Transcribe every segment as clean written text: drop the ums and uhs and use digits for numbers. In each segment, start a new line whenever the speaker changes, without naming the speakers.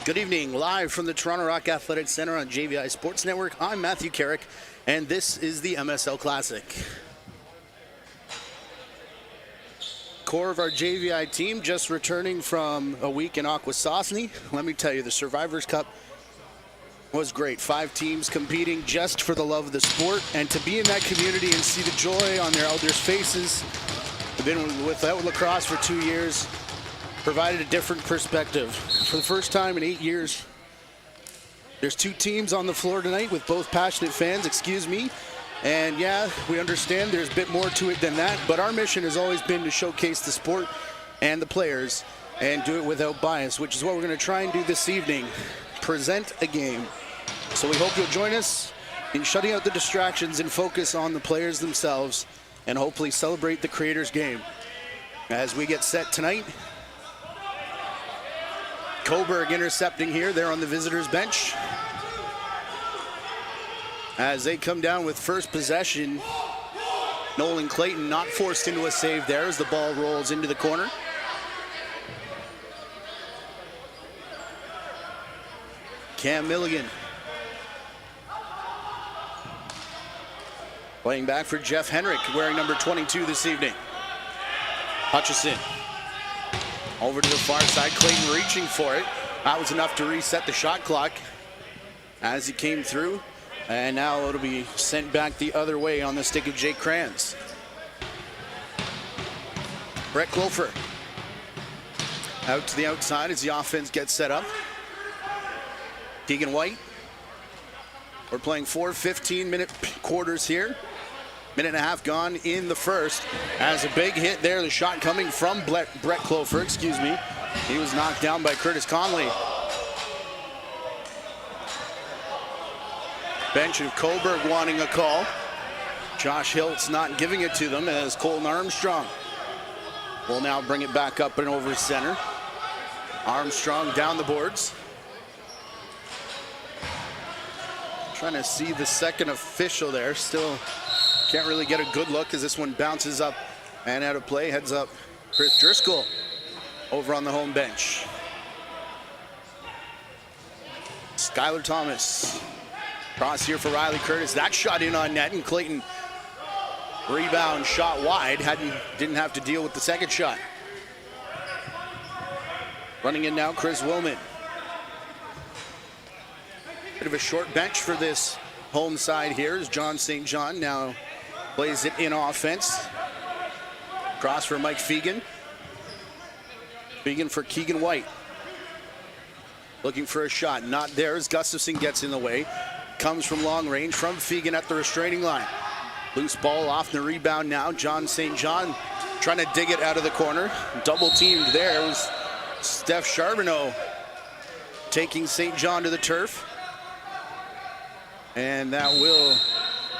Good evening, live from the Toronto Rock Athletic Center on JVI Sports Network. I'm Matthew Carrick, and this is the MSL Classic. Core of our JVI team just returning from a week in Akwesasne. Let me tell you, the Survivors Cup was great. 5 teams competing just for the love of the sport, and to be in that community and see the joy on their elders' faces. I've been without lacrosse for 2 years. Provided a different perspective. For the first time in 8 years, there's 2 teams on the floor tonight with both passionate fans, excuse me. And yeah, we understand there's a bit more to it than that, but our mission has always been to showcase the sport and the players and do it without bias, which is what we're going to try and do this evening. Present a game. So we hope you'll join us in shutting out the distractions and focus on the players themselves and hopefully celebrate the creators' game. As we get set tonight, Cobourg intercepting here. They're on the visitors' bench. As they come down with first possession, Nolan Clayton not forced into a save there as the ball rolls into the corner. Cam Milligan playing back for Jeff Henrik, wearing number 22 this evening. Hutchison over to the far side, Clayton reaching for it. That was enough to reset the shot clock as he came through. And now it'll be sent back the other way on the stick of Jake Kranz. Brett Clofer out to the outside as the offense gets set up. Keegan White. We're playing 4 15-minute quarters here. Minute and a half gone in the first. As a big hit there, the shot coming from Brett Clofer, excuse me. He was knocked down by Curtis Conley. Bench of Cobourg wanting a call. Josh Hiltz not giving it to them as Colton Armstrong will now bring it back up and over center. Armstrong down the boards. Trying to see the second official there. Still can't really get a good look as this one bounces up and out of play. Heads up Chris Driscoll over on the home bench. Skylar Thomas. Cross here for Riley Curtis. That shot in on net, and Clayton rebound shot wide. Didn't have to deal with the second shot. Running in now, Chris Wilman. Bit of a short bench for this home side here as John St. John now plays it in offense. Cross for Mike Fegan. Fegan for Keegan White. Looking for a shot, not there as Gustafson gets in the way. Comes from long range from Fegan at the restraining line. Loose ball off the rebound now. John St. John trying to dig it out of the corner. Double teamed there. It was Steph Charbonneau taking St. John to the turf. And that will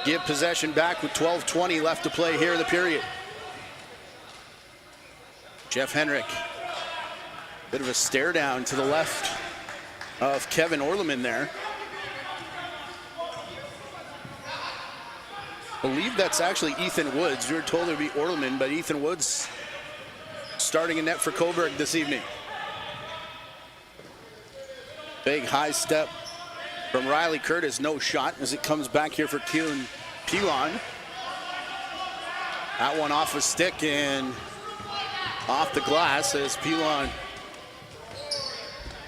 give possession back with 12:20 left to play here in the period. Jeff Henrik. Bit of a stare down to the left of Kevin Orleman there. I believe that's actually Ethan Woods. We were told it would be Orleman, but Ethan Woods starting in net for Cobourg this evening. Big high step from Riley Curtis, no shot as it comes back here for Keelan Pilon. That one off a stick and off the glass as Pilon.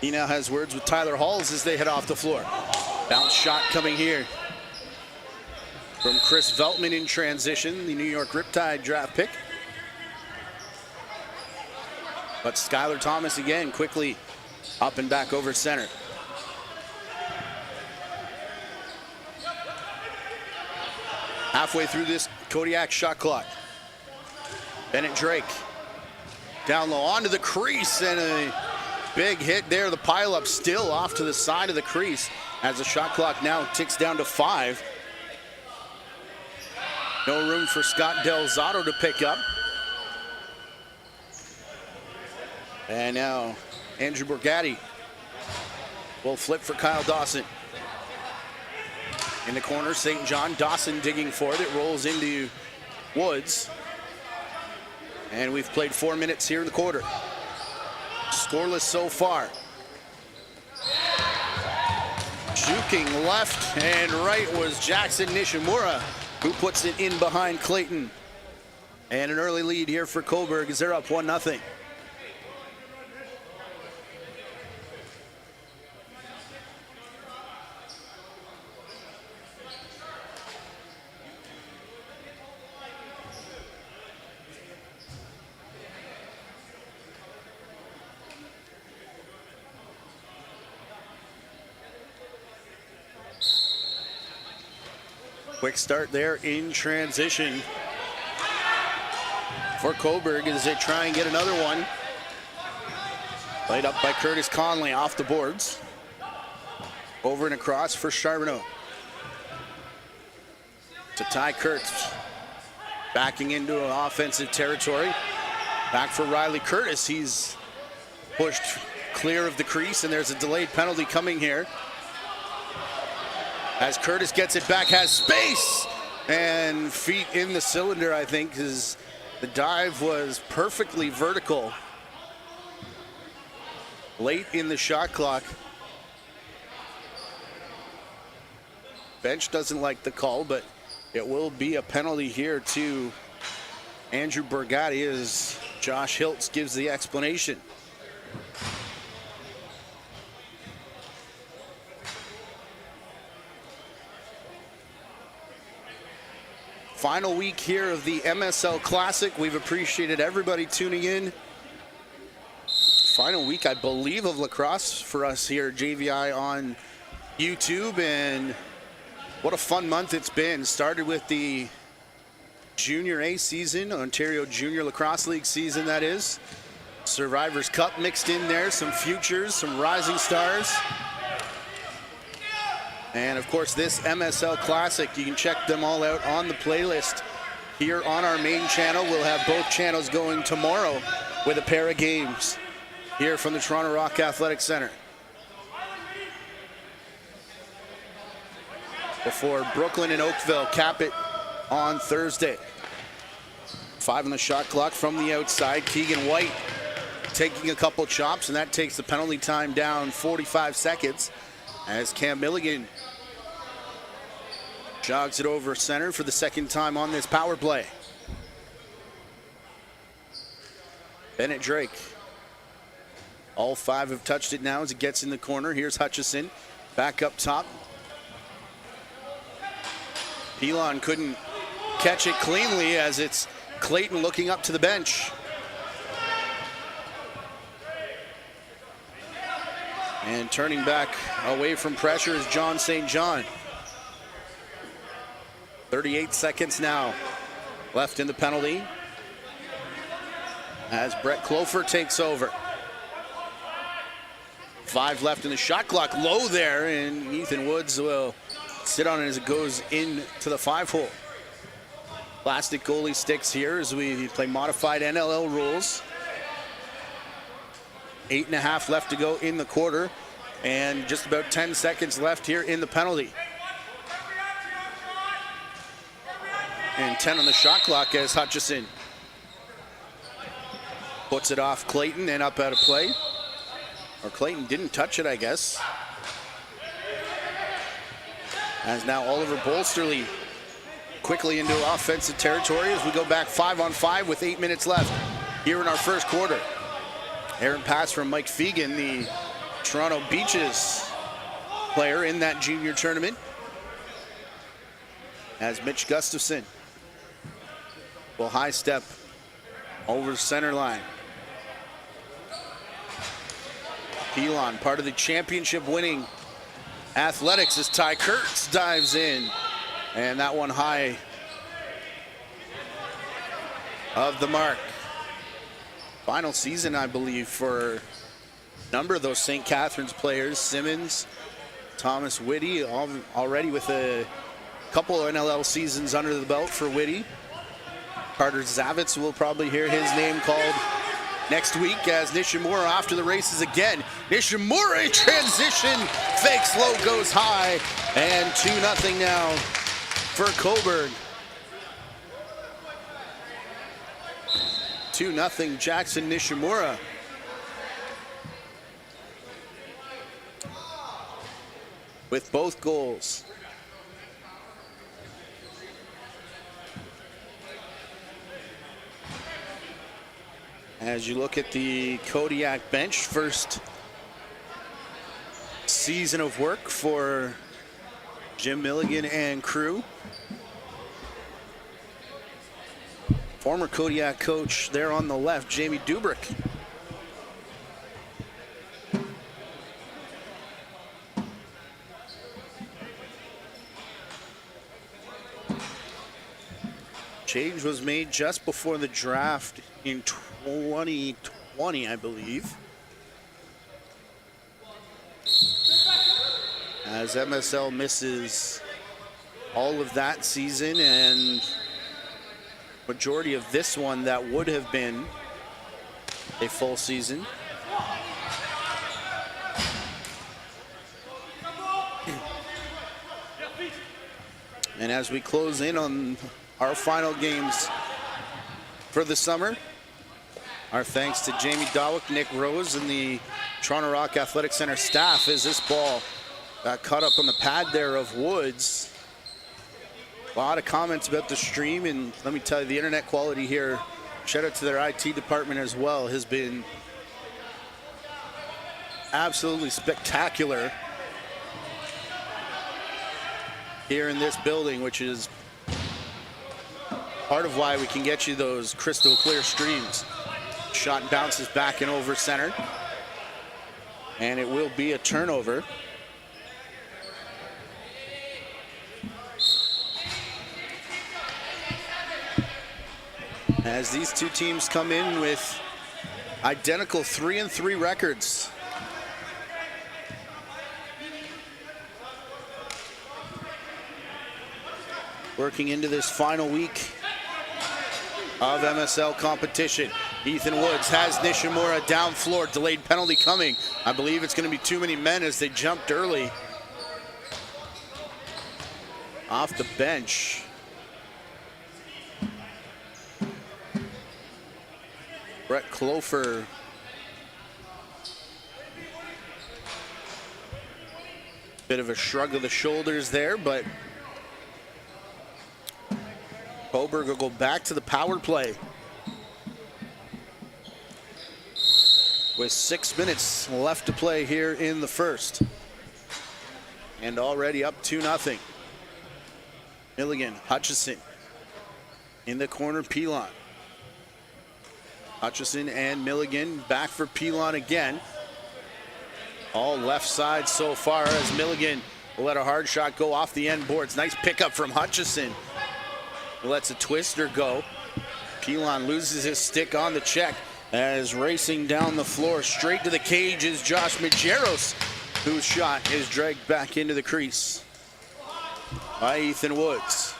He now has words with Tyler Halls as they head off the floor. Bounce shot coming here from Chris Veltman in transition, the New York Riptide draft pick. But Skylar Thomas again quickly up and back over center. Halfway through this Kodiak shot clock. Bennett Drake down low onto the crease and a big hit there. The pileup still off to the side of the crease as the shot clock now ticks down to 5. No room for Scott Delzato to pick up. And now Andrew Borgatti will flip for Kyle Dawson. In the corner, St. John. Dawson digging for it. It rolls into Woods. And we've played 4 minutes here in the quarter. Scoreless so far. Juking left and right was Jackson Nishimura, who puts it in behind Clayton. And an early lead here for Cobourg as they're up 1-0. Quick start there in transition for Cobourg as they try and get another one. Played up by Curtis Conley off the boards. Over and across for Charbonneau. To Ty Kurtz. Backing into offensive territory. Back for Riley Curtis. He's pushed clear of the crease, and there's a delayed penalty coming here. As Curtis gets it back, has space, and feet in the cylinder, I think, because the dive was perfectly vertical late in the shot clock. Bench doesn't like the call, but it will be a penalty here to Andrew Borgatti as Josh Hiltz gives the explanation. Final week here of the MSL Classic. We've appreciated everybody tuning in. Final week, I believe, of lacrosse for us here at JVI on YouTube, and what a fun month it's been. Started with the Junior A season, Ontario Junior Lacrosse League season, that is. Survivors Cup mixed in there, some futures, some rising stars. And of course, this MSL Classic, you can check them all out on the playlist here on our main channel. We'll have both channels going tomorrow with a pair of games here from the Toronto Rock Athletic Center. Before Brooklyn and Oakville cap it on Thursday. 5 on the shot clock from the outside. Keegan White taking a couple chops, and that takes the penalty time down 45 seconds. As Cam Milligan jogs it over center for the second time on this power play. Bennett Drake. All 5 have touched it now as it gets in the corner. Here's Hutchison back up top. Pilon couldn't catch it cleanly as it's Clayton looking up to the bench. And turning back away from pressure is John St. John. 38 seconds now left in the penalty as Brett Clofer takes over. 5 left in the shot clock, low there, and Ethan Woods will sit on it as it goes into the 5-hole. Plastic goalie sticks here as we play modified NLL rules. 8.5 left to go in the quarter, and just about 10 seconds left here in the penalty. And 10 on the shot clock as Hutchison puts it off Clayton and up out of play. Or Clayton didn't touch it, I guess. As now Oliver Bolsterly quickly into offensive territory as we go back 5-on-5 with 8 minutes left here in our first quarter. Errant pass from Mike Fegan, the Toronto Beaches player in that junior tournament. As Mitch Gustafson will high step over the center line. Pilon, part of the championship winning Athletics, as Ty Kurtz dives in. And that one high of the mark. Final season, I believe, for a number of those St. Catharines players. Simmons, Thomas Whitty, already with a couple of NLL seasons under the belt for Whitty. Carter Zavitz will probably hear his name called next week as Nishimura off to the races again. Nishimura in transition, fakes low, goes high, and 2-0 now for Cobourg. 2-0 Jackson with both goals. As you look at the Kodiak bench, first season of work for Jim Milligan and crew. Former Kodiak coach there on the left, Jamie Dubrick. Change was made just before the draft in 2020, I believe. As MSL misses all of that season and majority of this one that would have been a full season. And as we close in on our final games for the summer, our thanks to Jamie Dawick, Nick Rose, and the Toronto Rock Athletic Center staff as this ball got caught up on the pad there of Woods. A lot of comments about the stream, and let me tell you, the internet quality here, shout out to their IT department as well, has been absolutely spectacular here in this building, which is part of why we can get you those crystal clear streams. Shot bounces back and over center, and it will be a turnover. As these two teams come in with identical 3-3 records. Working into this final week of MSL competition. Ethan Woods has Nishimura down floor, delayed penalty coming. I believe it's going to be too many men as they jumped early off the bench. Brett Clofer bit of a shrug of the shoulders there, but Cobourg will go back to the power play with 6 minutes left to play here in the first, and already up 2-0. Milligan, Hutchison in the corner, Pilon. Hutchison and Milligan back for Pilon again. All left side so far as Milligan will let a hard shot go off the end boards. Nice pickup from Hutchison. Lets a twister go. Pilon loses his stick on the check as racing down the floor straight to the cage is Josh Majeros, whose shot is dragged back into the crease by Ethan Woods.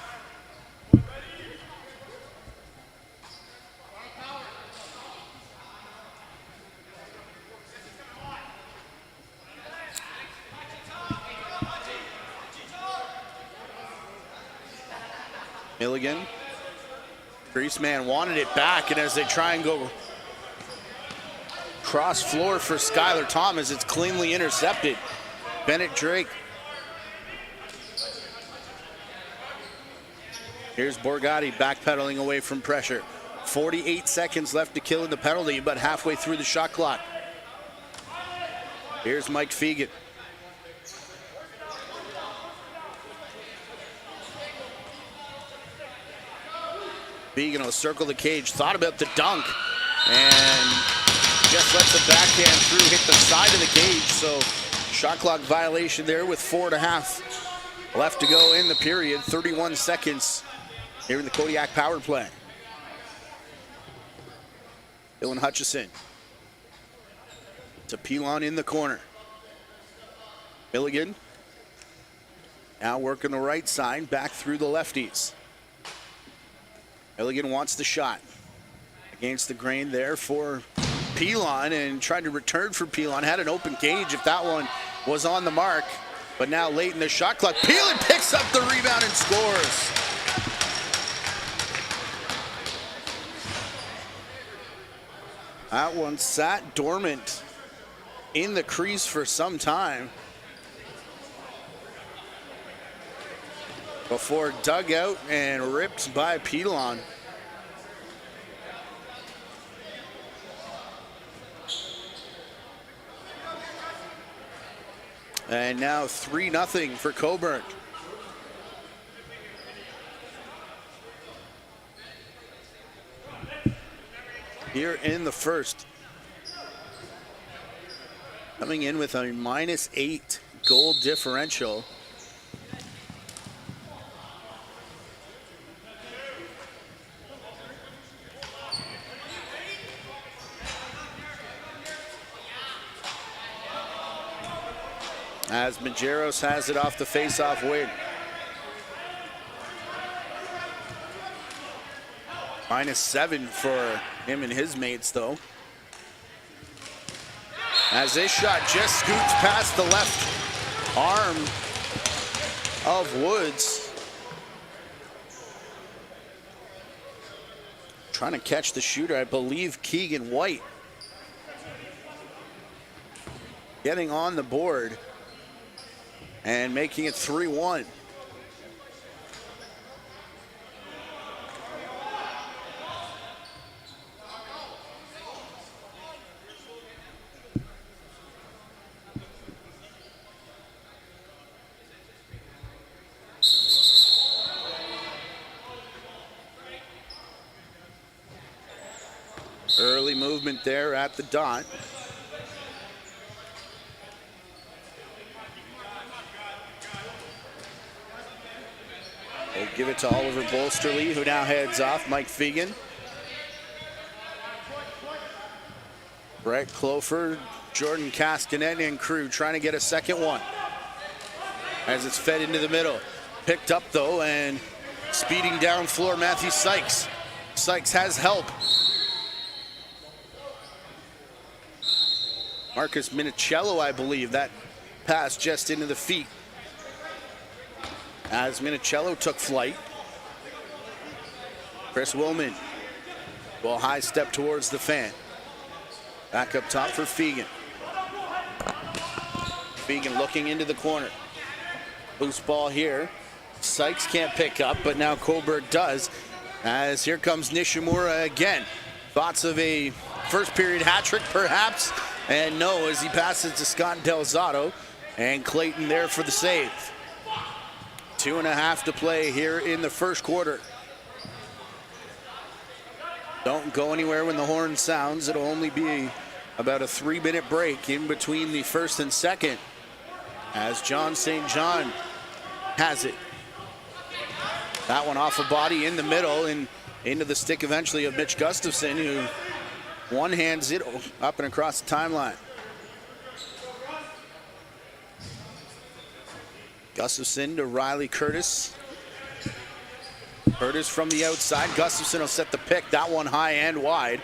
Milligan, crease man wanted it back, and as they try and go cross floor for Skylar Thomas, it's cleanly intercepted. Bennett Drake. Here's Borgatti backpedaling away from pressure. 48 seconds left to kill in the penalty, but halfway through the shot clock. Here's Mike Fegan. Fegan will circle the cage, thought about the dunk, and just lets the backhand through, hit the side of the cage. So shot clock violation there with 4.5 left to go in the period. 31 seconds here in the Kodiak power play. Dylan Hutchison to Pilon in the corner. Milligan now working the right side, back through the lefties. Milligan wants the shot against the grain there for Pilon, and tried to return for Pilon. Had an open cage if that one was on the mark, but now late in the shot clock, Pilon picks up the rebound and scores. That one sat dormant in the crease for some time. before dug out and ripped by Pedalon. And now 3-0 for Cobourg. Here in the first. Coming in with a -8 goal differential. As Majeros has it off the face-off wing. -7 for him and his mates, though. As this shot just scoots past the left arm of Woods. Trying to catch the shooter, I believe Keegan White. Getting on the board and making it 3-1. Early movement there at the dot. They give it to Oliver Bolsterly, who now heads off. Mike Fegan. Brett Clofer, Jordan Castanet, and crew trying to get a second one. As it's fed into the middle. Picked up, though, and speeding down floor, Matthew Sykes. Sykes has help. Marcus Minicello, I believe. That pass just into the feet. As Minicello took flight. Chris Willman will high step towards the fan. Back up top for Fegan. Fegan looking into the corner. Loose ball here. Sykes can't pick up, but now Cobourg does. As here comes Nishimura again. Thoughts of a first period hat trick, perhaps. And no, as he passes to Scott Delzato. And Clayton there for the save. 2.5 to play here in the first quarter. Don't go anywhere when the horn sounds. It'll only be about a 3-minute break in between the first and second. As John St. John has it. That one off a body in the middle and into the stick eventually of Mitch Gustafson, who one-hands it up and across the timeline. Gustafson to Riley Curtis. Curtis from the outside. Gustafson will set the pick. That one high and wide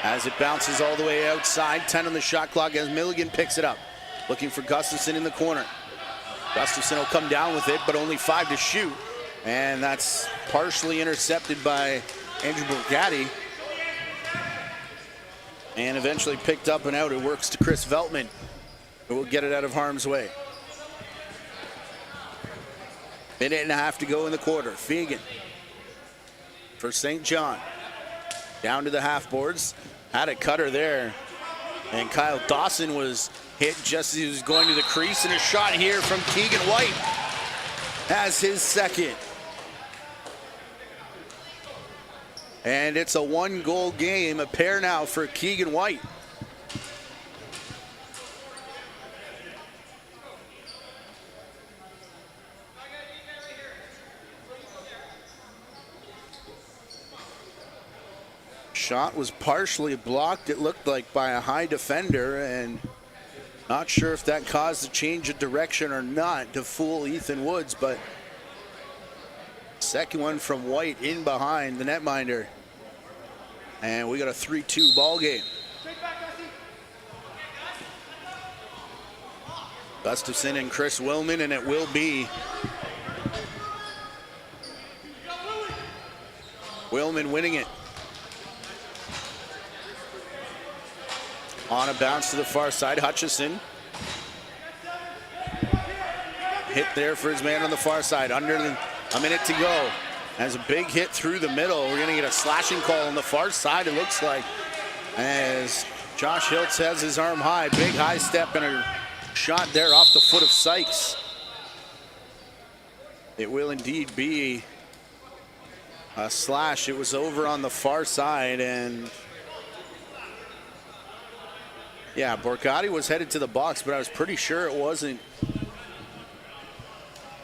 as it bounces all the way outside. 10 on the shot clock as Milligan picks it up. Looking for Gustafson in the corner. Gustafson will come down with it, but only 5 to shoot. And that's partially intercepted by Andrew Borgatti. And eventually picked up and out. It works to Chris Veltman, who will get it out of harm's way. 1.5 to go in the quarter. Fegan for St. John. Down to the half boards. Had a cutter there. And Kyle Dawson was hit just as he was going to the crease. And a shot here from Keegan White has his second. And it's a 1-goal game. A pair now for Keegan White. Shot was partially blocked, it looked like, by a high defender, and not sure if that caused a change of direction or not to fool Ethan Woods, but second one from White in behind the netminder. And we got a 3-2 ball game. Gustafson and Chris Willman, and it will be Willman winning it. On a bounce to the far side, Hutchison. Hit there for his man on the far side. A minute to go. As a big hit through the middle. We're going to get a slashing call on the far side, it looks like. As Josh Hiltz has his arm high. Big high step and a shot there off the foot of Sykes. It will indeed be a slash. It was over on the far side, and yeah, Borgatti was headed to the box, but I was pretty sure it wasn't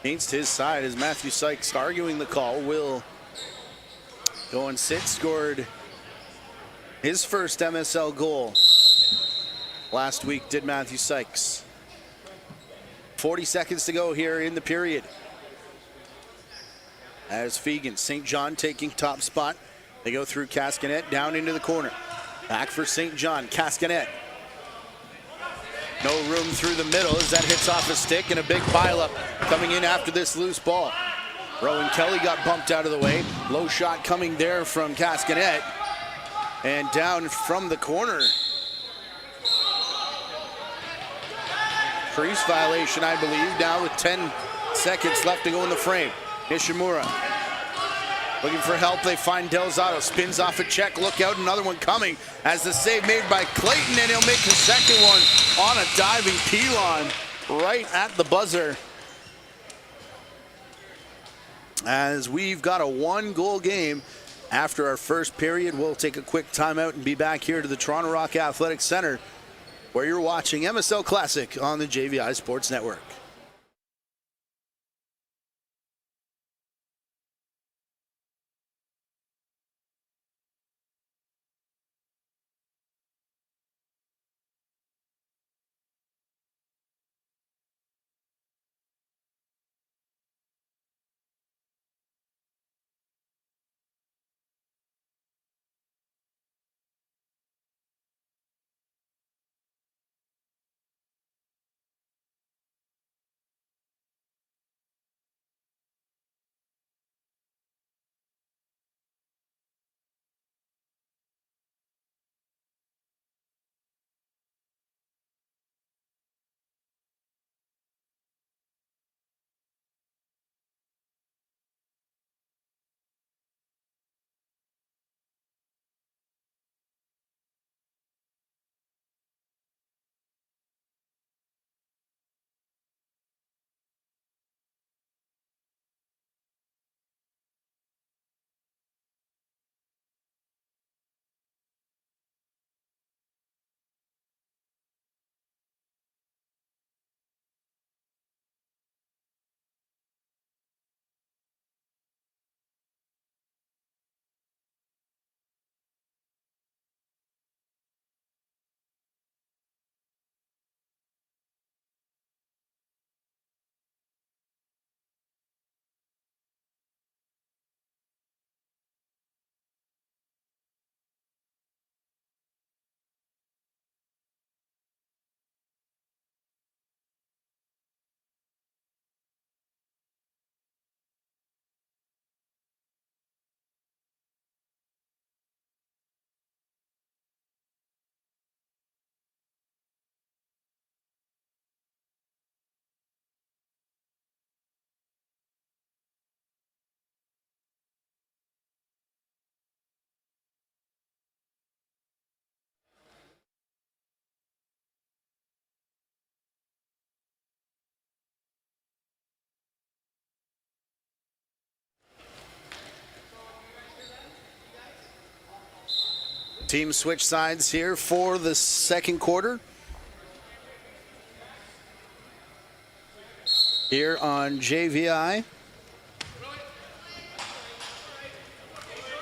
against his side, as Matthew Sykes arguing the call. Will go and sit. Scored his first MSL goal last week, did Matthew Sykes. 40 seconds to go here in the period. As Fegan, St. John taking top spot. They go through Cascanet, down into the corner. Back for St. John, Cascanet. No room through the middle as that hits off a stick, and a big pileup coming in after this loose ball. Rowan Kelly got bumped out of the way. Low shot coming there from Cascanet. And down from the corner. Crease violation, I believe, now with 10 seconds left to go in the frame. Nishimura looking for help. They find Delzato, spins off a check. Look out, another one coming as the save made by Clayton, and he'll make the second one on a diving Pilon right at the buzzer. As we've got a 1-goal game after our first period. We'll take a quick timeout and be back here to the Toronto Rock Athletic Center, where you're watching MSL Classic on the JVI Sports Network. Team switch sides here for the second quarter. Here on JVI.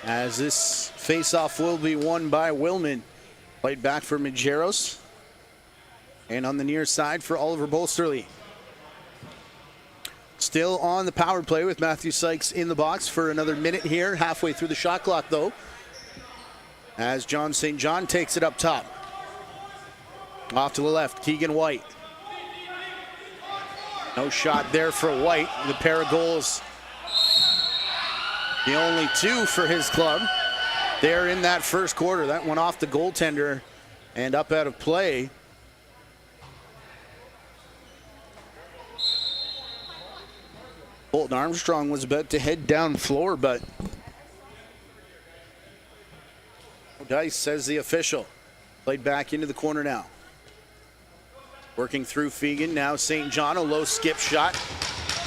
As this face-off will be won by Willman. Played back for Majeros. And on the near side for Oliver Bolsterly. Still on the power play with Matthew Sykes in the box for another minute here. Halfway through the shot clock though. As John St. John takes it up top. Off to the left, Keegan White. No shot there for White. The pair of goals, the only two for his club there in that first quarter. That went off the goaltender and up out of play. Colton Armstrong was about to head down floor, but Dice says the official. Played back into the corner now. Working through Fegan, now St. John, a low skip shot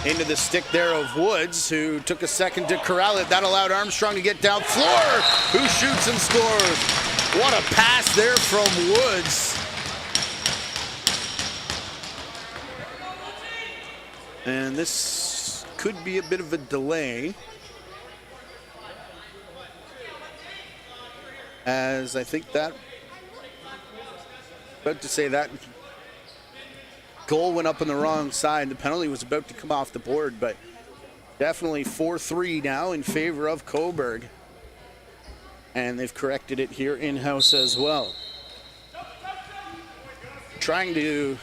into the stick there of Woods, who took a second to corral it. That allowed Armstrong to get down floor, who shoots and scores. What a pass there from Woods. And this could be a bit of a delay, as I think that, about to say that goal went up on the wrong side. The penalty was about to come off the board, but definitely 4-3 now in favor of Cobourg. And they've corrected it here in-house as well. Trying to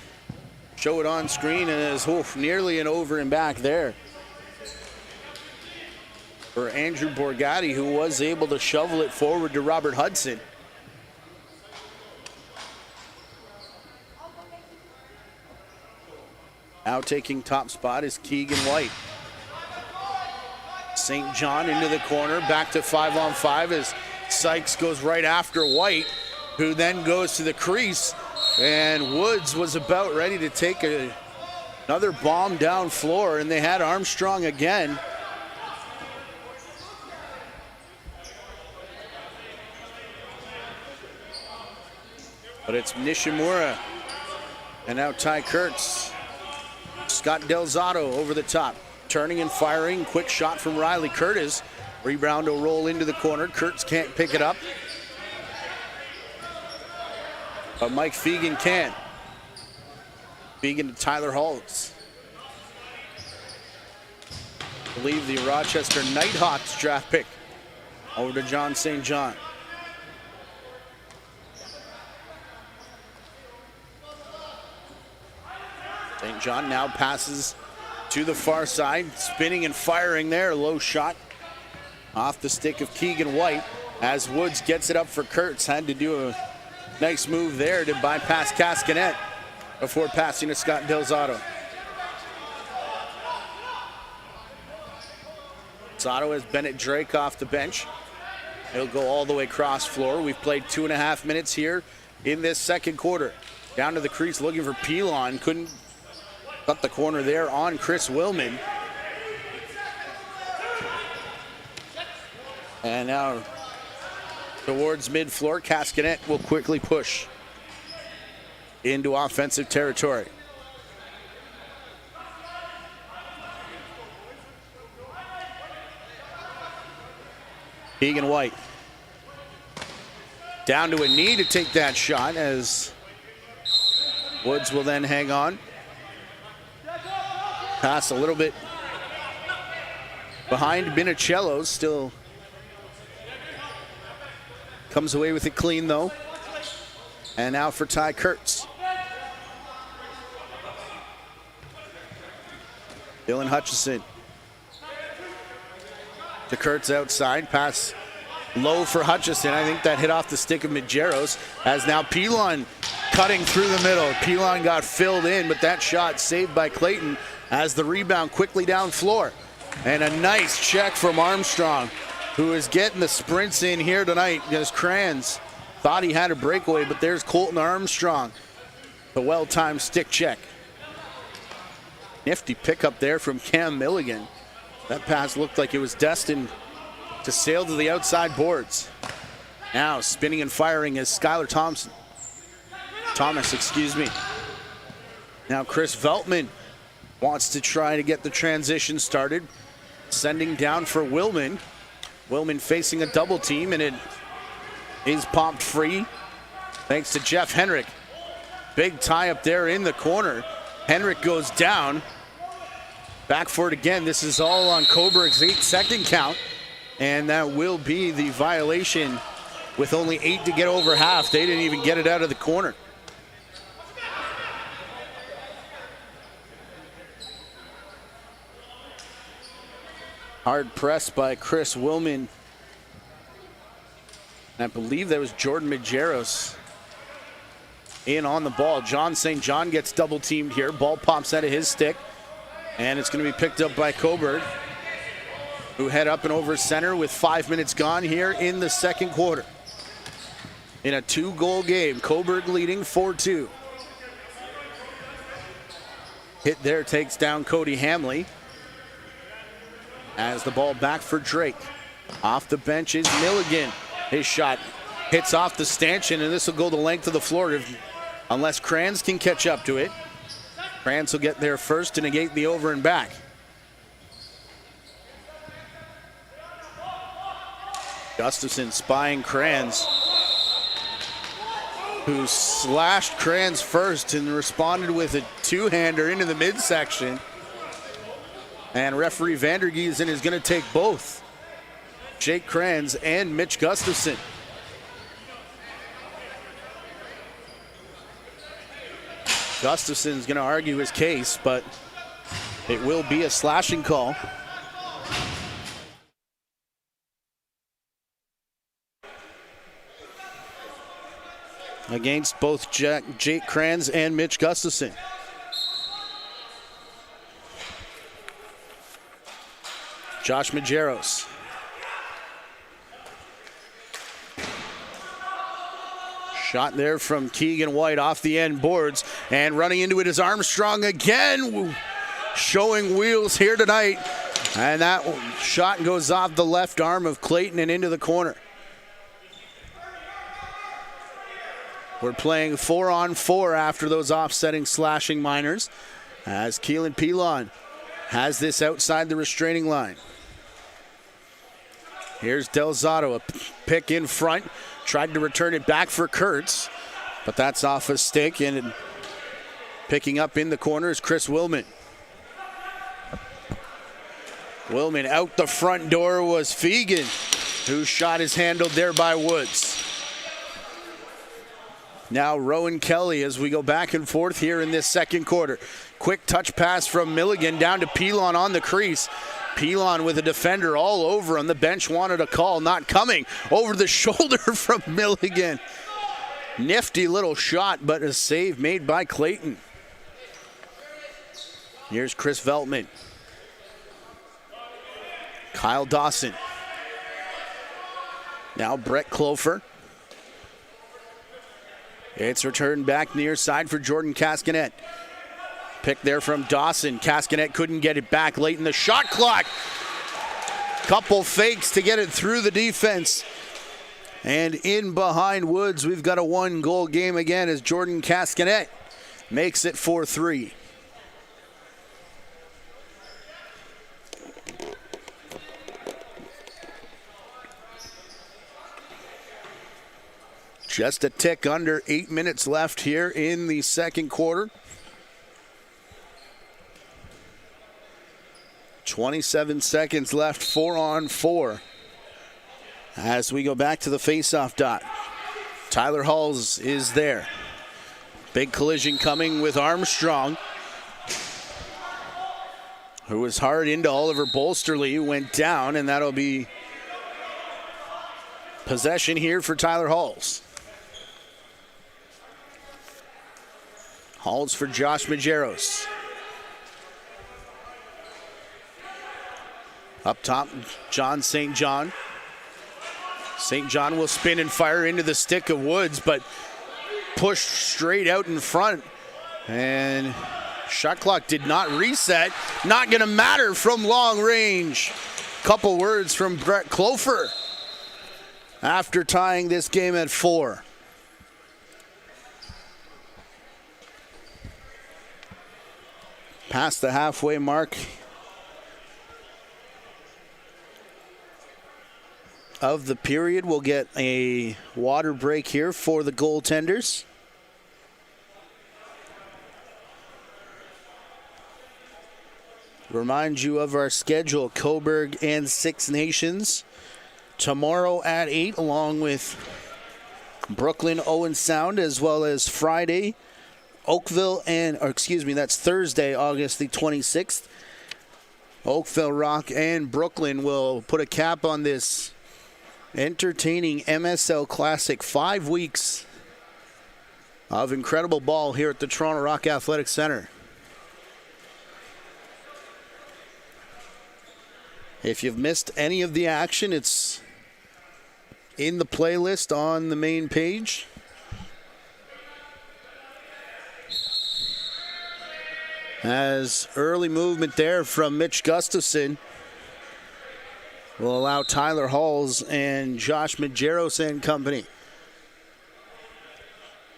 show it on screen, and is nearly an over and back there for Andrew Borgatti, who was able to shovel it forward to Robert Hudson. Now taking top spot is Keegan White. St. John into the corner, back to 5-on-5 as Sykes goes right after White, who then goes to the crease. And Woods was about ready to take another bomb down floor, and they had Armstrong again. But it's Nishimura, and now Ty Kurtz. Scott Delzato over the top, turning and firing. Quick shot from Riley Curtis. Rebound will roll into the corner. Kurtz can't pick it up, but Mike Fegan can. Fegan to Tyler Holtz. I believe the Rochester Nighthawks draft pick. Over to John St. John. St. John now passes to the far side, spinning and firing there. Low shot off the stick of Keegan White as Woods gets it up for Kurtz. Had to do a nice move there to bypass Cascanet before passing to Scott Delzato. Delzato has Bennett Drake off the bench. He'll go all the way cross floor. We've played 2.5 minutes here in this second quarter. Down to the crease looking for Pelon. Couldn't cut the corner there on Chris Willman. And now towards mid-floor, Cascanet will quickly push into offensive territory. Keegan White down to a knee to take that shot, as Woods will then hang on. Pass a little bit behind Binicello, still comes away with it clean though. And now for Ty Kurtz. Dylan Hutchison to Kurtz outside, pass low for Hutchison. I think that hit off the stick of Majeros, as now Pelon cutting through the middle. Pelon got filled in, but that shot saved by Clayton as the rebound quickly down floor. And a nice check from Armstrong, who is getting the sprints in here tonight, because Kranz thought he had a breakaway, but there's Colton Armstrong. The well-timed stick check. Nifty pickup there from Cam Milligan. That pass looked like it was destined to sail to the outside boards. Now spinning and firing is Skylar Thomas, excuse me. Now Chris Veltman wants to try to get the transition started. Sending down for Willman. Willman facing a double team, and it is popped free thanks to Jeff Henrik. Big tie up there in the corner. Henrik goes down. Back for it again. This is all on Cobourg's 8-second count, and that will be the violation with only 8 to get over half. They didn't even get it out of the corner. Hard pressed by Chris Willman. And I believe that was Jordan Majeros in on the ball. John St. John gets double teamed here. Ball pops out of his stick. And it's going to be picked up by Cobourg, who head up and over center with 5 minutes gone here in the second quarter. In a 2-goal game, Cobourg leading 4-2. Hit there takes down Cody Hamley. As the ball back for Drake. Off the bench is Milligan. His shot hits off the stanchion, and this will go the length of the floor unless Kranz can catch up to it. Kranz will get there first to negate the over and back. Gustafson spying Kranz, who slashed Kranz first and responded with a two-hander into the midsection. And referee Vandergiesen is going to take both Jake Kranz and Mitch Gustafson. Gustafson's going to argue his case, but it will be a slashing call. Against both Jake Kranz and Mitch Gustafson. Josh Majeros. Shot there from Keegan White off the end boards, and running into it is Armstrong again, showing wheels here tonight. And that shot goes off the left arm of Clayton and into the corner. We're playing 4-on-4 after those offsetting slashing minors, as Keelan Pilon has this outside the restraining line. Here's Del Zotto, a pick in front. Tried to return it back for Kurtz, but that's off a stick, and picking up in the corner is Chris Willman. Willman out the front door was Fegan, whose shot is handled there by Woods. Now Rowan Kelly as we go back and forth here in this second quarter. Quick touch pass from Milligan down to Pilon on the crease. Pilon with a defender all over him. The bench wanted a call, not coming. Over the shoulder from Milligan. Nifty little shot, but a save made by Clayton. Here's Chris Veltman. Kyle Dawson. Now Brett Clofer. It's returned back near side for Jordan Cascanet. Pick there from Dawson. Cascanet couldn't get it back late in the shot clock. Couple fakes to get it through the defense. And in behind Woods, we've got a 1-goal game again as Jordan Cascanet makes it 4-3. Just a tick under 8 minutes left here in the second quarter. 27 seconds left, 4-on-4. As we go back to the faceoff dot. Tyler Halls is there. Big collision coming with Armstrong, who was hard into Oliver Bolsterly, who went down, and that'll be possession here for Tyler Halls. Halls for Josh Majeros. Up top, John St. John. St. John will spin and fire into the stick of Woods, but pushed straight out in front. And shot clock did not reset. Not going to matter from long range. Couple words from Brett Clofer after tying this game at 4. Past the halfway mark of the period. We'll get a water break here for the goaltenders. Remind you of our schedule. Cobourg and Six Nations tomorrow at 8, along with Brooklyn Owen Sound, as well as Friday Oakville that's Thursday, August the 26th. Oakville Rock and Brooklyn will put a cap on this entertaining MSL Classic. 5 weeks of incredible ball here at the Toronto Rock Athletic Center. If you've missed any of the action, it's in the playlist on the main page. As early movement there from Mitch Gustafson will allow Tyler Halls and Josh Majeros and company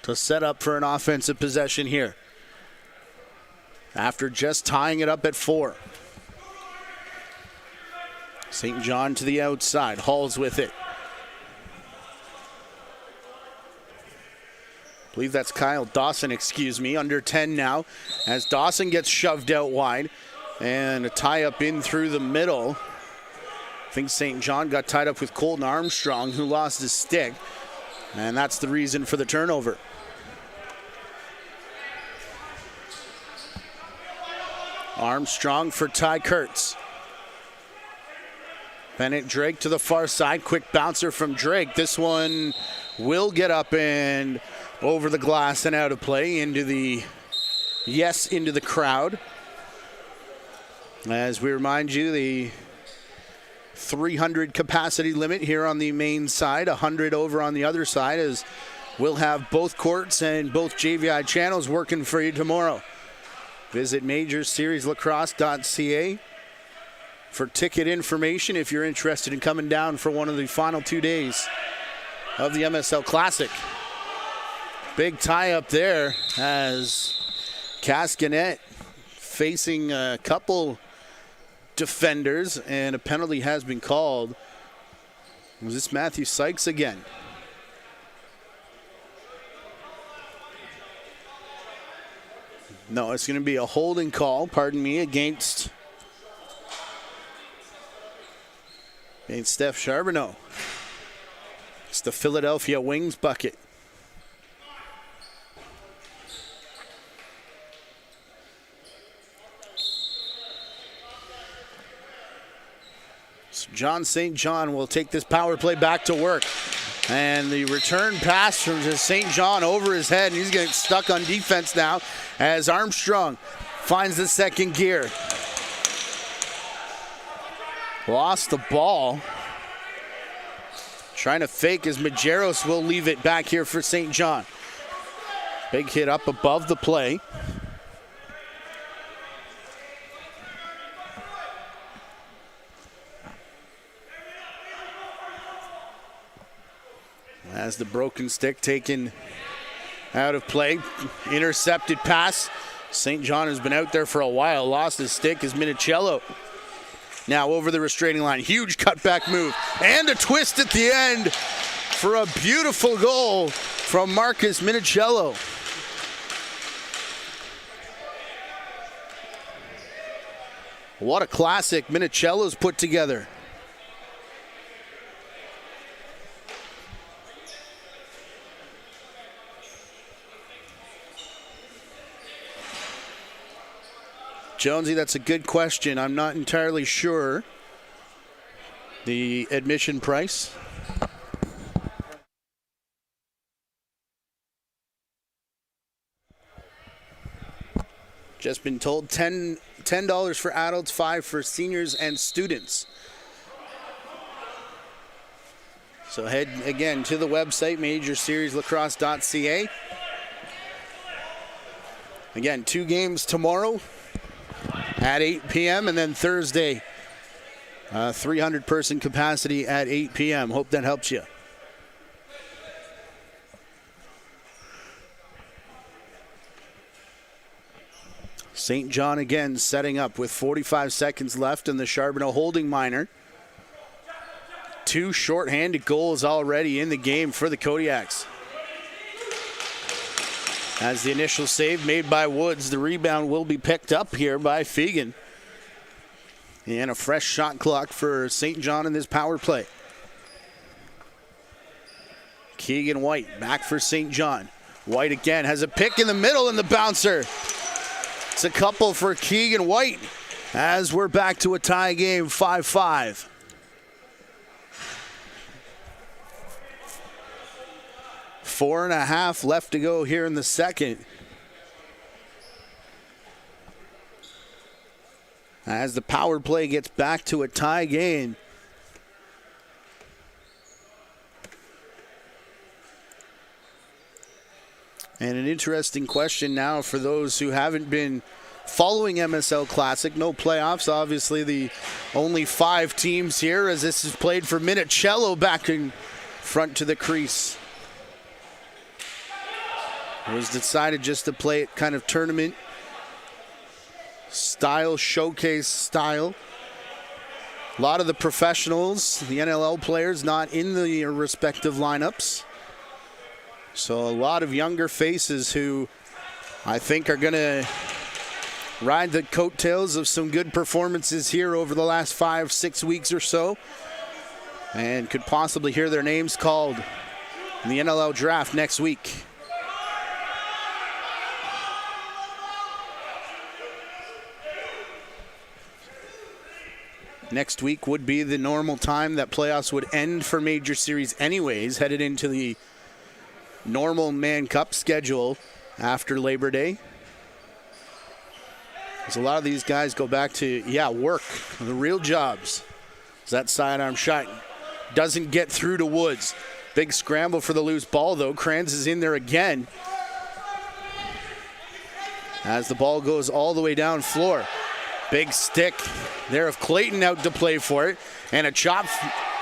to set up for an offensive possession here after just tying it up at 4. St. John to the outside. Halls with it. I believe that's Kyle Dawson, under 10 now, as Dawson gets shoved out wide and a tie up in through the middle. I think St. John got tied up with Colton Armstrong, who lost his stick, and that's the reason for the turnover. Armstrong for Ty Kurtz. Bennett Drake to the far side. Quick bouncer from Drake. This one will get up and over the glass and out of play into the crowd. As we remind you, the 300 capacity limit here on the main side, 100 over on the other side, as we'll have both courts and both JVI channels working for you tomorrow. Visit majorsserieslacrosse.ca for ticket information if you're interested in coming down for one of the final 2 days of the MSL Classic. Big tie up there as Cascanet facing a couple defenders, and a penalty has been called. Was this Matthew Sykes again? No, it's going to be a holding call, against Steph Charbonneau. It's the Philadelphia Wings bucket. So John St. John will take this power play back to work. And the return pass from St. John over his head, and he's getting stuck on defense now as Armstrong finds the second gear. Lost the ball. Trying to fake as Majeros will leave it back here for St. John. Big hit up above the play. As the broken stick taken out of play. Intercepted pass. St. John has been out there for a while. Lost his stick is Minicello. Now over the restraining line. Huge cutback move. And a twist at the end for a beautiful goal from Marcus Minicello. What a classic Minicello's put together. Jonesy, that's a good question. I'm not entirely sure the admission price. Just been told $10 for adults, $5 for seniors and students. So head again to the website, majorsserieslacrosse.ca. Again, 2 games tomorrow at 8 p.m. and then Thursday, 300-person capacity at 8 p.m. Hope that helps you. St. John again setting up with 45 seconds left in the Charbonneau holding minor. 2 shorthanded goals already in the game for the Kodiaks. As the initial save made by Woods, the rebound will be picked up here by Fegan. And a fresh shot clock for St. John in this power play. Keegan White back for St. John. White again has a pick in the middle and the bouncer. It's a couple for Keegan White as we're back to a tie game, 5-5. Four and a half left to go here in the second. as the power play gets back to a tie game. And an interesting question now for those who haven't been following MSL Classic. No playoffs, obviously the only 5 teams here as this is played for Minicello back in front to the crease. It was decided just to play it kind of tournament style, showcase style. A lot of the professionals, the NLL players, not in the respective lineups. So a lot of younger faces who I think are going to ride the coattails of some good performances here over the last 5-6 weeks or so, and could possibly hear their names called in the NLL draft next week. Next week would be the normal time that playoffs would end for Major Series anyways, headed into the normal Mann Cup schedule after Labor Day. As a lot of these guys go back to, work, the real jobs. As that sidearm shot doesn't get through to Woods. Big scramble for the loose ball, though. Kranz is in there again. As the ball goes all the way down floor. Big stick there of Clayton out to play for it. And a chop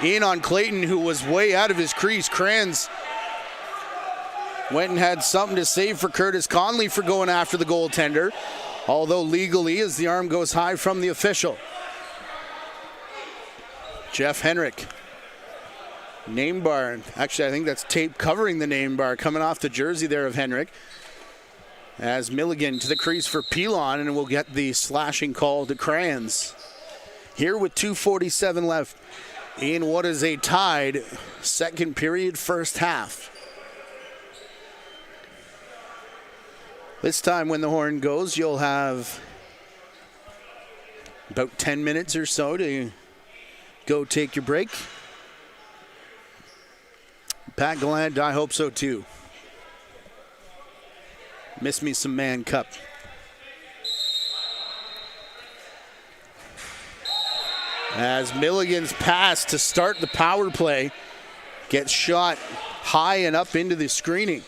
in on Clayton, who was way out of his crease. Kranz went and had something to say for Curtis Conley for going after the goaltender. Although legally, as the arm goes high from the official. Jeff Henrik. Name bar. Actually, I think that's tape covering the name bar coming off the jersey there of Henrik. As Milligan to the crease for Pilon, and we'll get the slashing call to Kranz. Here with 2:47 left in what is a tied second period, first half. This time when the horn goes, you'll have about 10 minutes or so to go take your break. Pat Gallant, I hope so too. Miss me some Mann Cup. As Milligan's pass to start the power play gets shot high and up into the screening.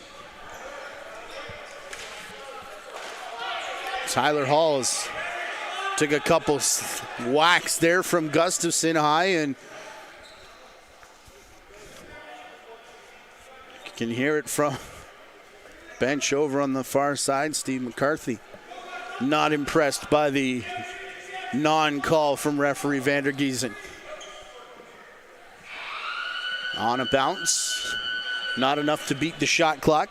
Tyler Halls took a couple whacks there from Gustafson high, and you can hear it from bench over on the far side. Steve McCarthy not impressed by the non-call from referee Vander Giesen. On a bounce, not enough to beat the shot clock.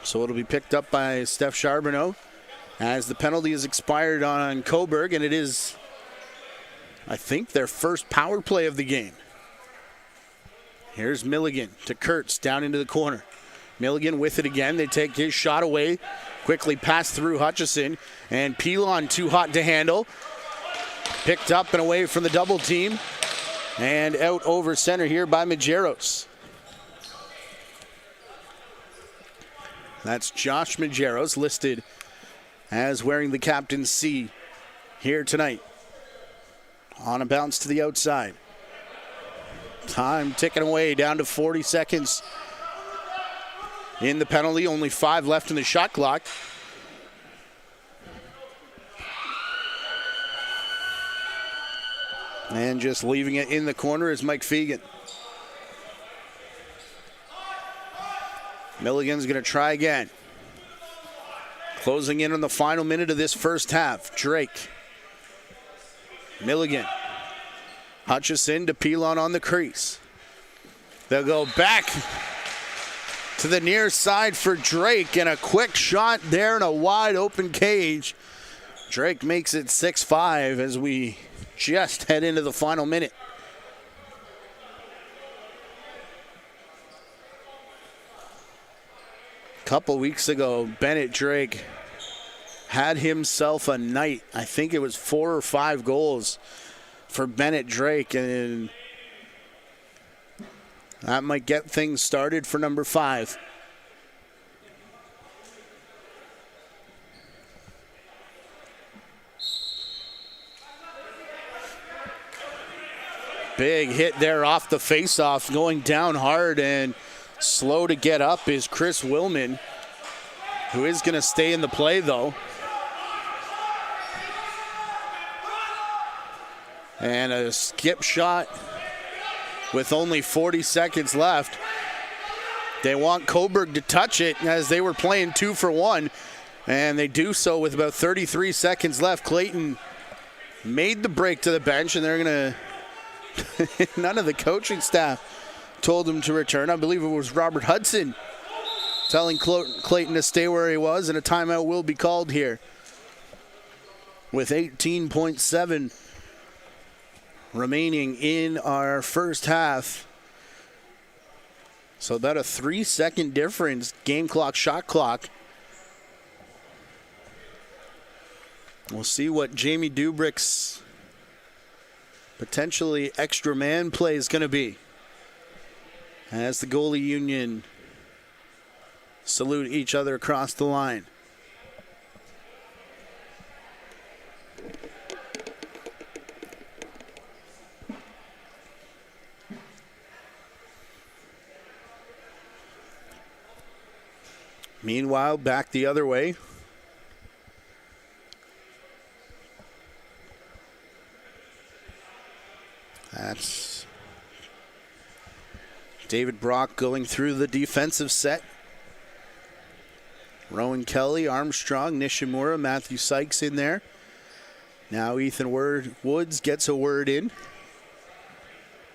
So it'll be picked up by Steph Charbonneau as the penalty is expired on Cobourg, and it is, I think, their first power play of the game. Here's Milligan to Kurtz down into the corner. Milligan with it again. They take his shot away. Quickly pass through Hutchison, and Pilon too hot to handle. Picked up and away from the double team, and out over center here by Majeros. That's Josh Majeros, listed as wearing the captain's C here tonight. On a bounce to the outside. Time ticking away, down to 40 seconds in the penalty. Only 5 left in the shot clock. And just leaving it in the corner is Mike Fegan. Milligan's going to try again. Closing in on the final minute of this first half. Drake. Milligan. Hutchison to Pilon on the crease. They'll go back to the near side for Drake, and a quick shot there in a wide open cage. Drake makes it 6-5 as we just head into the final minute. A couple weeks ago, Bennett Drake had himself a night. I think it was 4 or 5 goals for Bennett Drake, and that might get things started for number 5. Big hit there off the faceoff, going down hard, and slow to get up is Chris Willman, who is going to stay in the play though. And a skip shot with only 40 seconds left. They want Cobourg to touch it as they were playing 2 for 1, and they do so with about 33 seconds left. Clayton made the break to the bench, and they're going to none of the coaching staff told him to return. I believe it was Robert Hudson telling Clayton to stay where he was, and a timeout will be called here with 18.7 remaining in our first half. So about a 3-second difference, game clock, shot clock. We'll see what Jamie Dubrick's potentially extra man play is going to be as the goalie union salute each other across the line. Meanwhile, back the other way. That's David Brock going through the defensive set. Rowan Kelly, Armstrong, Nishimura, Matthew Sykes in there. Now Ethan Woods gets a word in.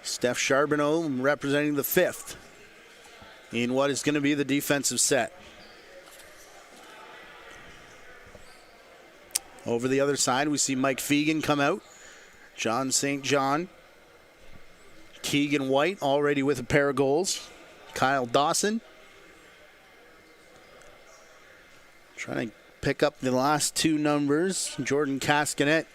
Steph Charbonneau representing the 5th in what is going to be the defensive set. Over the other side, we see Mike Fegan come out. John St. John. Keegan White already with a pair of goals. Kyle Dawson trying to pick up the last 2 numbers. Jordan Cascanet.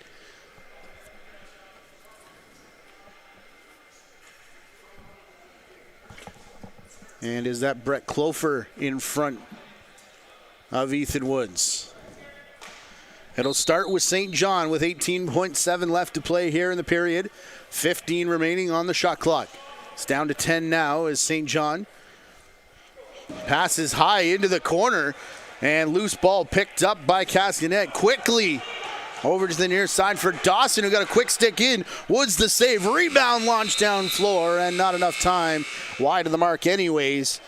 And is that Brett Clofer in front of Ethan Woods? It'll start with St. John with 18.7 left to play here in the period. 15 remaining on the shot clock. It's down to 10 now as St. John passes high into the corner, and loose ball picked up by Cascanet quickly over to the near side for Dawson, who got a quick stick in. Woods the save, rebound launch down floor, and not enough time wide of the mark anyways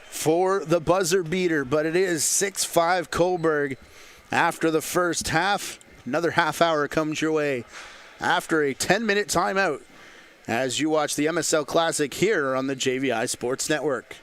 for the buzzer beater. But it is 6-5 Cobourg after the first half. Another half hour comes your way after a 10-minute timeout as you watch the MSL Classic here on the JVI Sports Network.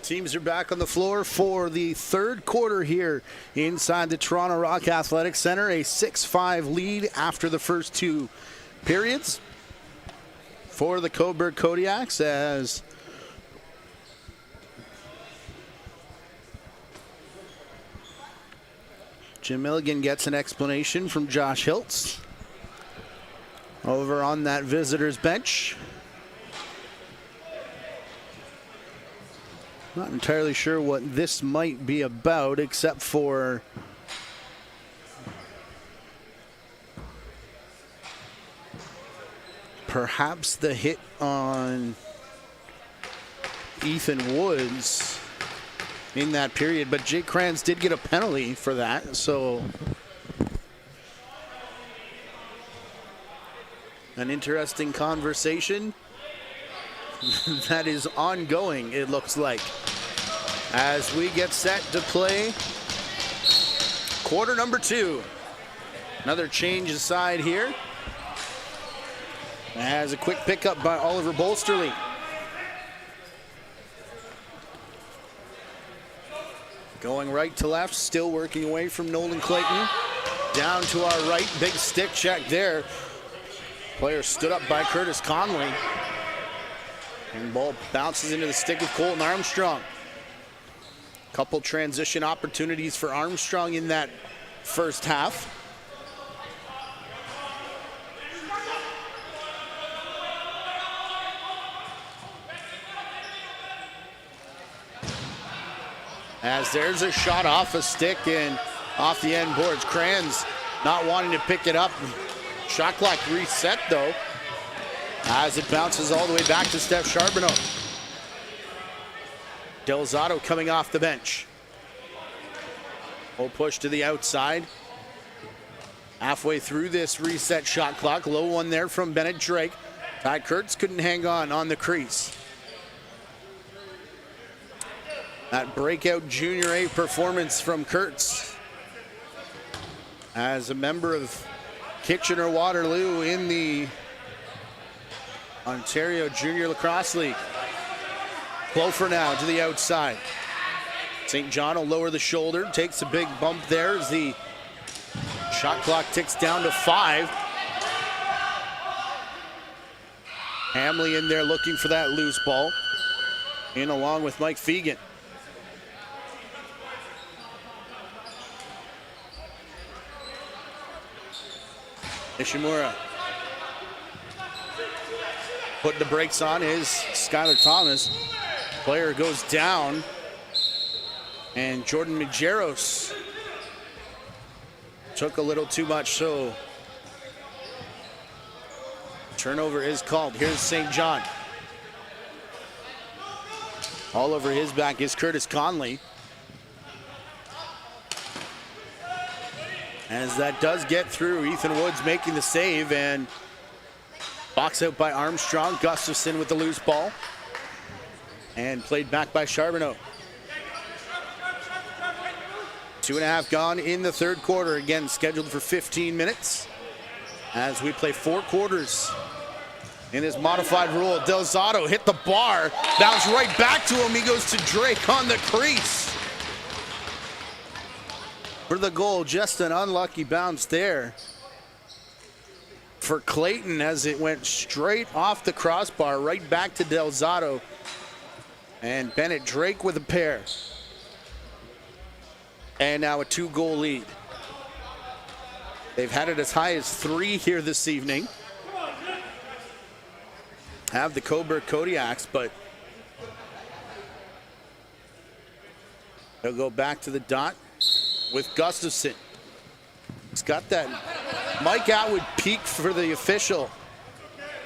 Teams are back on the floor for the third quarter here inside the Toronto Rock Athletic Center. A 6-5 lead after the first two periods for the Cobourg Kodiaks as Jim Milligan gets an explanation from Josh Hiltz over on that visitors bench. Not entirely sure what this might be about, except for perhaps the hit on Ethan Woods in that period. But Jake Kranz did get a penalty for that, so an interesting conversation that is ongoing, it looks like, as we get set to play quarter number 2. Another change aside here. As a quick pickup by Oliver Bolsterly. Going right to left, still working away from Nolan Clayton. Down to our right, big stick check there. Player stood up by Curtis Conley. And ball bounces into the stick of Colton Armstrong. Couple transition opportunities for Armstrong in that first half. As there's a shot off a stick and off the end boards. Kranz not wanting to pick it up. Shot clock reset though, as it bounces all the way back to Steph Charbonneau. Delzato coming off the bench. Full push to the outside. Halfway through this reset shot clock. Low one there from Bennett Drake. Ty Kurtz couldn't hang on the crease. That breakout junior A performance from Kurtz as a member of Kitchener-Waterloo in the Ontario Junior Lacrosse League. Plouffer now to the outside. St. John will lower the shoulder, takes a big bump there as the shot clock ticks down to 5. Hamley in there looking for that loose ball. In along with Mike Fegan. Ishimura. Putting the brakes on is Skylar Thomas. Player goes down. And Jordan Majeros took a little too much, so turnover is called. Here's St. John. All over his back is Curtis Conley. As that does get through, Ethan Woods making the save, and box out by Armstrong. Gustafson with the loose ball. And played back by Charbonneau. 2.5 gone in the third quarter. Again, scheduled for 15 minutes. As we play 4 quarters in this modified rule. Delzato hit the bar. Bounce right back to him. He goes to Drake on the crease for the goal. Just an unlucky bounce there for Clayton as it went straight off the crossbar right back to Delzato. And Bennett Drake with a pair. And now a 2-goal lead. They've had it as high as 3 here this evening. Have the Cobourg Kodiaks, but they'll go back to the dot with Gustafson. He's got that Mike Atwood peak for the official,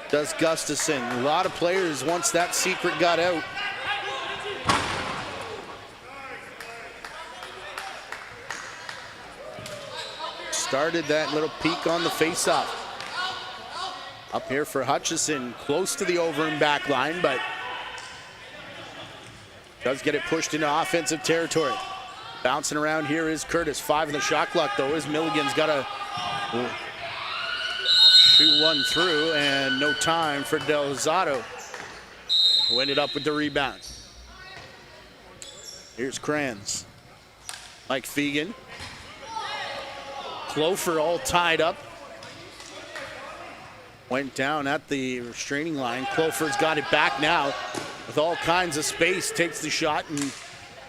does Gustafson. A lot of players, once that secret got out, started that little peek on the faceoff. Up here for Hutchison, close to the over and back line, but does get it pushed into offensive territory. Bouncing around here is Curtis. 5 in the shot clock though, as Milligan's got to shoot one through, and no time for Delzato, who ended up with the rebound. Here's Kranz. Mike Fegan. Clofer all tied up. Went down at the restraining line. Clofer's got it back now with all kinds of space. Takes the shot and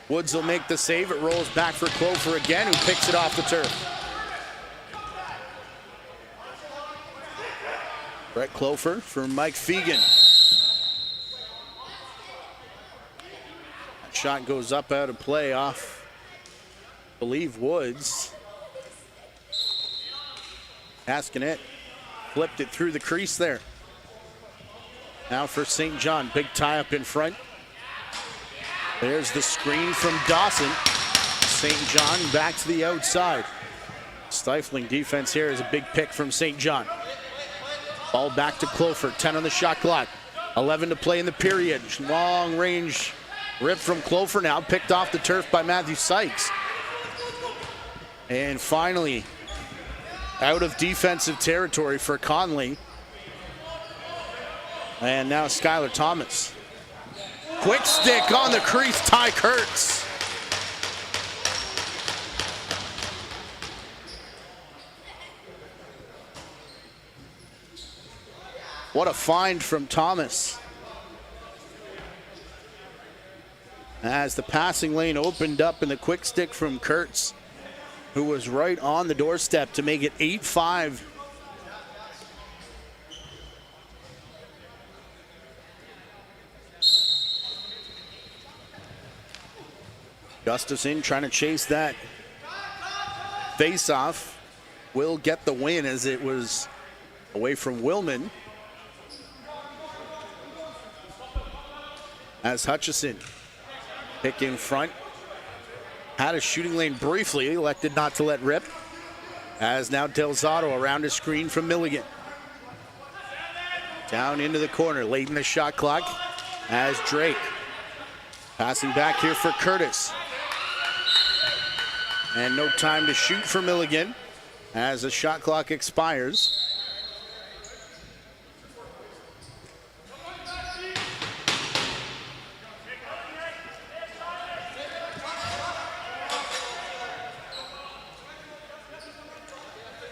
Woods will make the save. It rolls back for Clofer again, who picks it off the turf. Brett Clofer for Mike Fegan. That shot goes up out of play off, I believe, Woods. Haskinet flipped it through the crease there. Now for St. John, big tie up in front. There's the screen from Dawson. St. John back to the outside. Stifling defense here is a big pick from St. John. Ball back to Clofer, 10 on the shot clock. 11 to play in the period. Long range rip from Clofer now, picked off the turf by Matthew Sykes. And finally, out of defensive territory for Conley. And now Skylar Thomas. Quick stick on the crease, Ty Kurtz. What a find from Thomas. As the passing lane opened up and the quick stick from Kurtz, who was right on the doorstep to make it 8-5. Gustafson trying to chase that face-off. Will get the win as it was away from Willman. As Hutchison pick in front. Had a shooting lane briefly, elected not to let rip. As now Del Zotto around a screen from Milligan. Down into the corner, late in the shot clock. As Drake passing back here for Curtis. And no time to shoot for Milligan as the shot clock expires.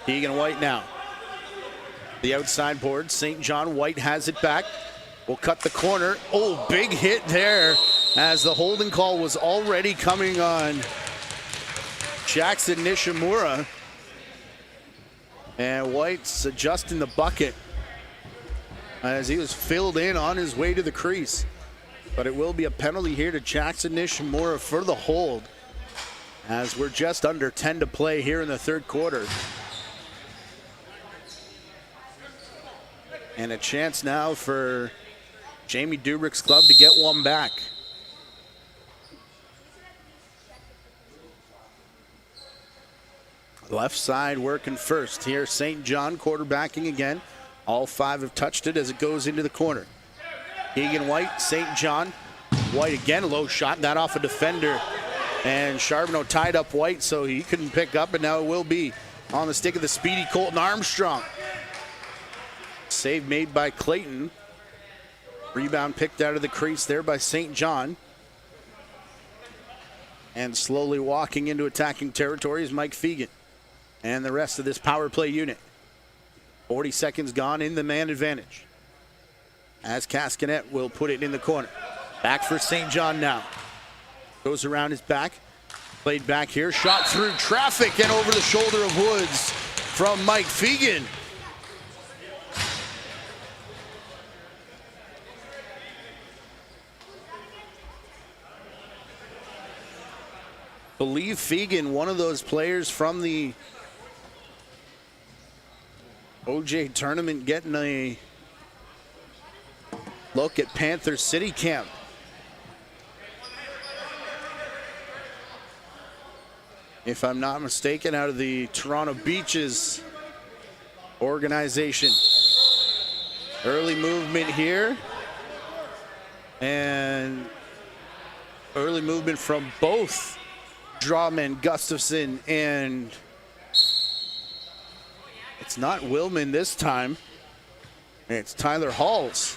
Keegan White now. The outside board, St. John. White has it back. Will cut the corner. Oh, big hit there as the holding call was already coming on Jackson Nishimura. And White's adjusting the bucket as he was filled in on his way to the crease. But it will be a penalty here to Jackson Nishimura for the hold, as we're just under 10 to play here in the third quarter. And a chance now for Jamie Dubrick's club to get one back. Left side working first here. St. John quarterbacking again. All five have touched it as it goes into the corner. Keegan White, St. John. White again, low shot, that off a defender. And Charbonneau tied up White so he couldn't pick up, and now it will be on the stick of the speedy Colton Armstrong. Save made by Clayton. Rebound picked out of the crease there by St. John. And slowly walking into attacking territory is Mike Fegan and the rest of this power play unit. 40 seconds gone in the man advantage. As Caskinet will put it in the corner. Back for St. John now. Goes around his back. Played back here. Shot through traffic and over the shoulder of Woods from Mike Fegan. Believe Fegan, one of those players from the OJ tournament, getting a look at Panther City camp. If I'm not mistaken, out of the Toronto Beaches organization. Early movement here. And early movement from both Drawman, Gustafson, and it's not Willman this time. It's Tyler Halls.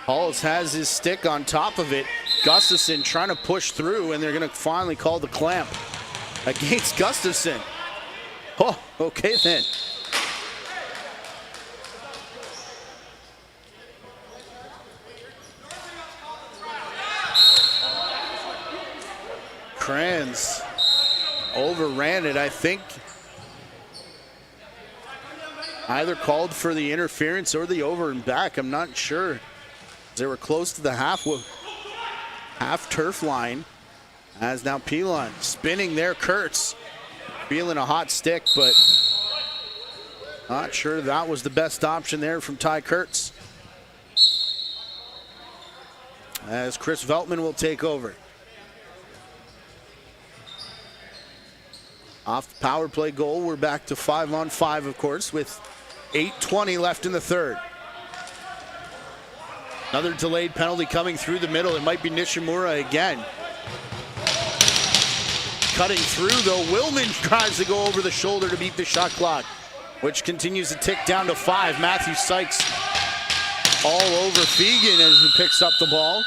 Halls has his stick on top of it Gustafson trying to push through, and they're going to finally call the clamp against Gustafson. Oh, okay then. Kranz overran it, I think. Either called for the interference or the over and back. I'm not sure. They were close to the half turf line. As now Pilon spinning there. Kurtz feeling a hot stick, but not sure that was the best option there from Ty Kurtz. As Chris Veltman will take over. Off the power play goal, we're back to 5-on-5, of course, with 8:20 left in the third. Another delayed penalty coming through the middle. It might be Nishimura again. Cutting through, though, Willman tries to go over the shoulder to beat the shot clock, which continues to tick down to 5. Matthew Sykes all over Fegan as he picks up the ball.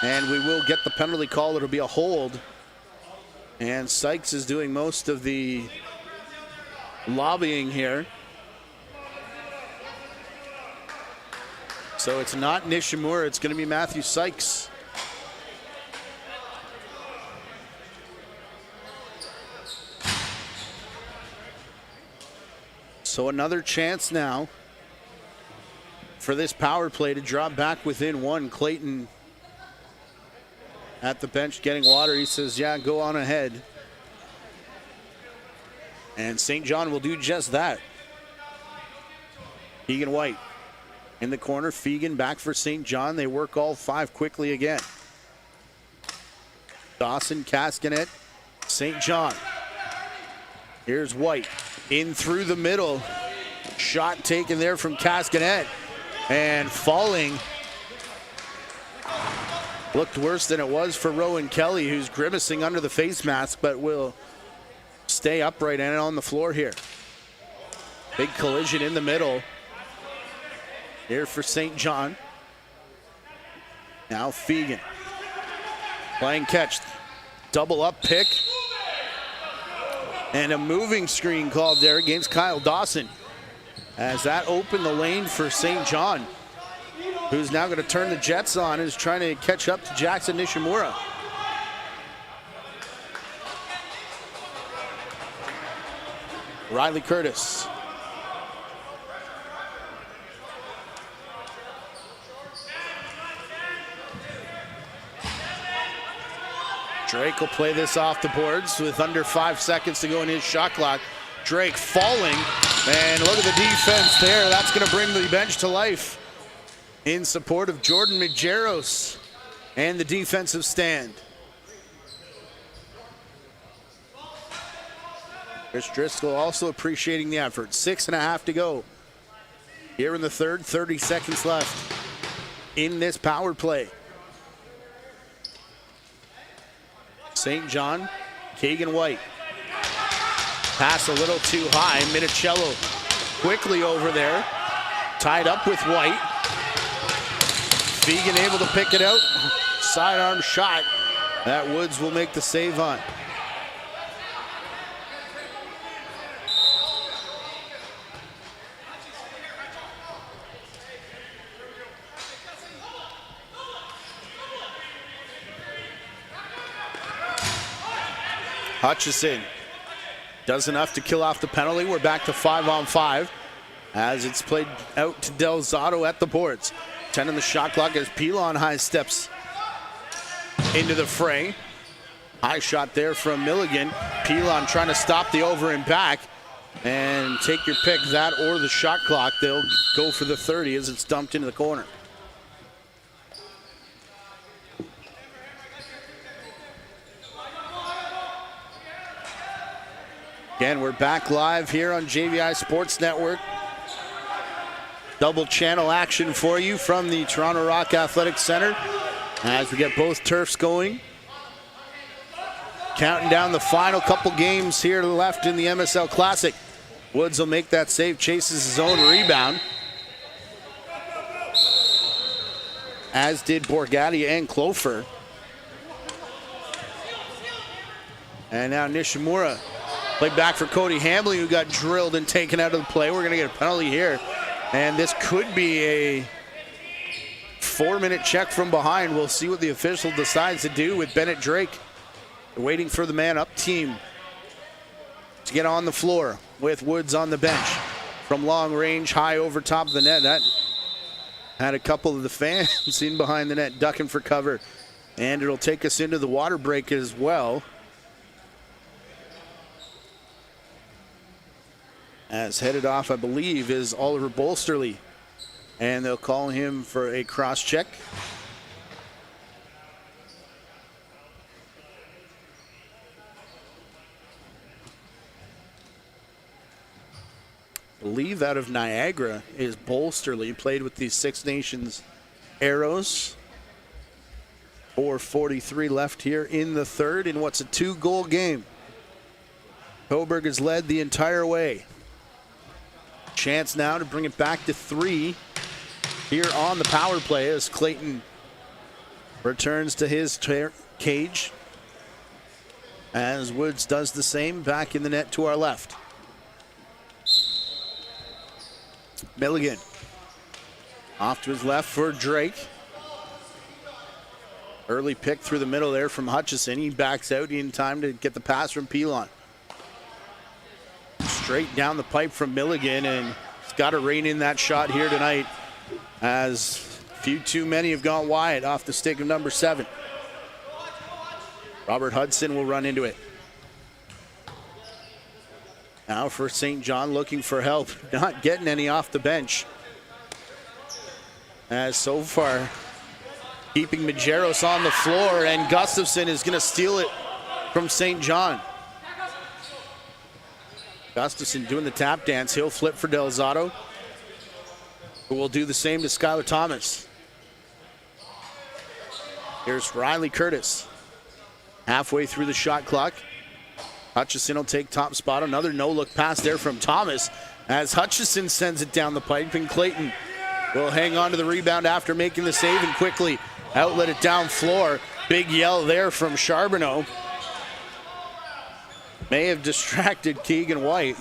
And we will get the penalty call. It'll be a hold. And Sykes is doing most of the lobbying here. So it's not Nishimura, it's going to be Matthew Sykes. So another chance now for this power play to drop back within 1. Clayton at the bench getting water. He says, yeah, go on ahead. And St. John will do just that. Fegan White in the corner. Fegan back for St. John. They work all 5 quickly again. Dawson, Kaskanet, St. John. Here's White in through the middle. Shot taken there from Kaskanet. And falling. Looked worse than it was for Rowan Kelly, who's grimacing under the face mask, but will stay upright and on the floor here. Big collision in the middle. Here for St. John. Now Fegan. Playing catch. Double up pick. And a moving screen called there against Kyle Dawson. As that opened the lane for St. John, who's now going to turn the Jets on, is trying to catch up to Jackson Nishimura. Riley Curtis. Drake will play this off the boards with under 5 seconds to go in his shot clock. Drake falling, and look at the defense there. That's going to bring the bench to life in support of Jordan Majeros and the defensive stand. Chris Driscoll also appreciating the effort. 6.5 to go here in the third. 30 seconds left in this power play. St. John, Keegan White. Pass a little too high. Minicello quickly over there. Tied up with White. Fegan able to pick it out. Sidearm shot. That Woods will make the save on. Hutchison does enough to kill off the penalty. We're back to 5-on-5 as it's played out to Del Zotto at the boards. 10 on the shot clock as Pilon high steps into the fray. High shot there from Milligan. Pilon trying to stop the over and back. And take your pick, that or the shot clock. They'll go for the 30 as it's dumped into the corner. Again, we're back live here on JVI Sports Network. Double channel action for you from the Toronto Rock Athletic Center as we get both turfs going. Counting down the final couple games here left in the MSL Classic. Woods will make that save, chases his own rebound. As did Borgatti and Clofer. And now Nishimura played back for Cody Hambley, who got drilled and taken out of the play. We're going to get a penalty here. And this could be a 4-minute check from behind. We'll see what the official decides to do with Bennett Drake. They're waiting for the man-up team to get on the floor with Woods on the bench. From long range, high over top of the net. That had a couple of the fans in behind the net ducking for cover. And it'll take us into the water break as well. As headed off, I believe, is Oliver Bolsterly. And they'll call him for a cross check. I believe out of Niagara is Bolsterly, played with the Six Nations Arrows. 4:43 left here in the third in what's a 2-goal game. Cobourg has led the entire way. Chance now to bring it back to 3 here on the power play as Clayton returns to his cage. As Woods does the same back in the net to our left. Milligan off to his left for Drake. Early pick through the middle there from Hutchison. He backs out in time to get the pass from Pilon. Straight down the pipe from Milligan, and he's got to rein in that shot here tonight as few too many have gone wide off the stick of number 7. Robert Hudson will run into it. Now for St. John looking for help, not getting any off the bench. As so far, keeping Majeros on the floor, and Gustafson is going to steal it from St. John. Gustafson doing the tap dance. He'll flip for Del Zotto, who will do the same to Skylar Thomas. Here's Riley Curtis. Halfway through the shot clock. Hutchison will take top spot. Another no-look pass there from Thomas as Hutchison sends it down the pipe, and Clayton will hang on to the rebound after making the save and quickly outlet it down floor. Big yell there from Charbonneau. May have distracted Keegan White.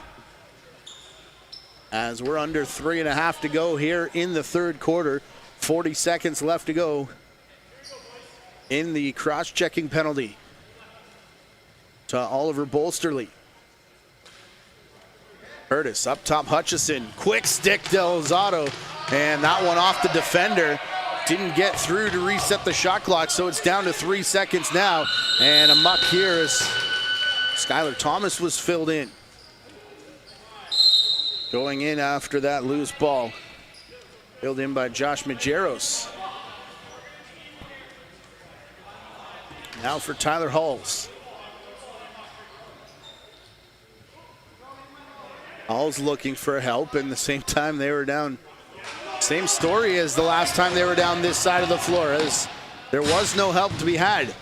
As we're under 3.5 to go here in the third quarter. 40 seconds left to go in the cross-checking penalty to Oliver Bolsterly. Curtis up top, Hutchison. Quick stick, Del Zotto. And that one off the defender. Didn't get through to reset the shot clock, so it's down to 3 seconds now. And a muck here as Skylar Thomas was filled in. Going in after that loose ball. Filled in by Josh Majeros. Now for Tyler Halls. Halls looking for help, and the same time they were down. Same story as the last time they were down this side of the floor, as there was no help to be had.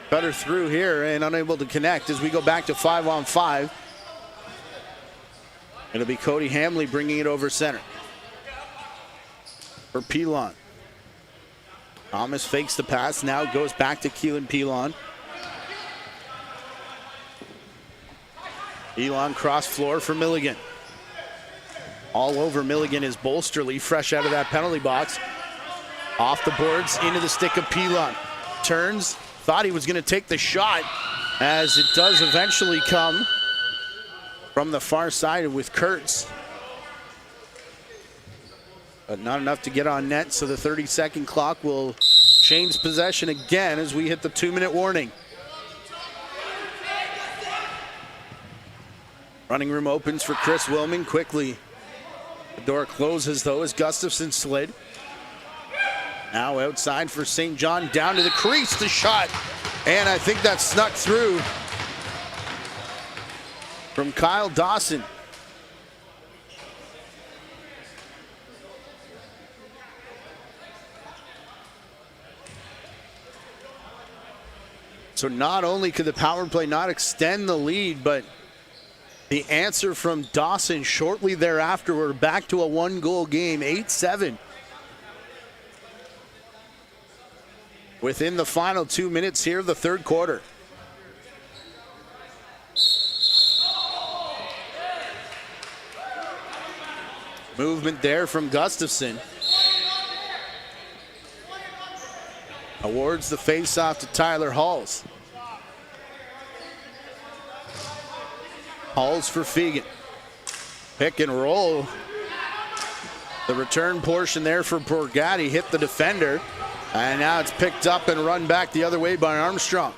Cutter through here and unable to connect as we go back to 5-on-5. It'll be Cody Hambley bringing it over center for Pilon. Thomas fakes the pass, now goes back to Keelan Pilon. Pilon cross floor for Milligan. All over Milligan is Bolsterly, fresh out of that penalty box. Off the boards, into the stick of Pilon. Turns, thought he was going to take the shot, as it does eventually come from the far side with Kurtz. But not enough to get on net, so the 30-second clock will change possession again as we hit the 2-minute warning. Running room opens for Chris Wilman quickly. The door closes though as Gustafson slid. Now outside for St. John, down to the crease, the shot. And I think that snuck through from Kyle Dawson. So not only could the power play not extend the lead, but the answer from Dawson shortly thereafter, we're back to a 1-goal game, 8-7. Within the final 2 minutes here of the third quarter. Movement there from Gustafson. Awards the face-off to Tyler Halls. Halls for Fegan. Pick and roll. The return portion there for Borgatti hit the defender. And now it's picked up and run back the other way by Armstrong.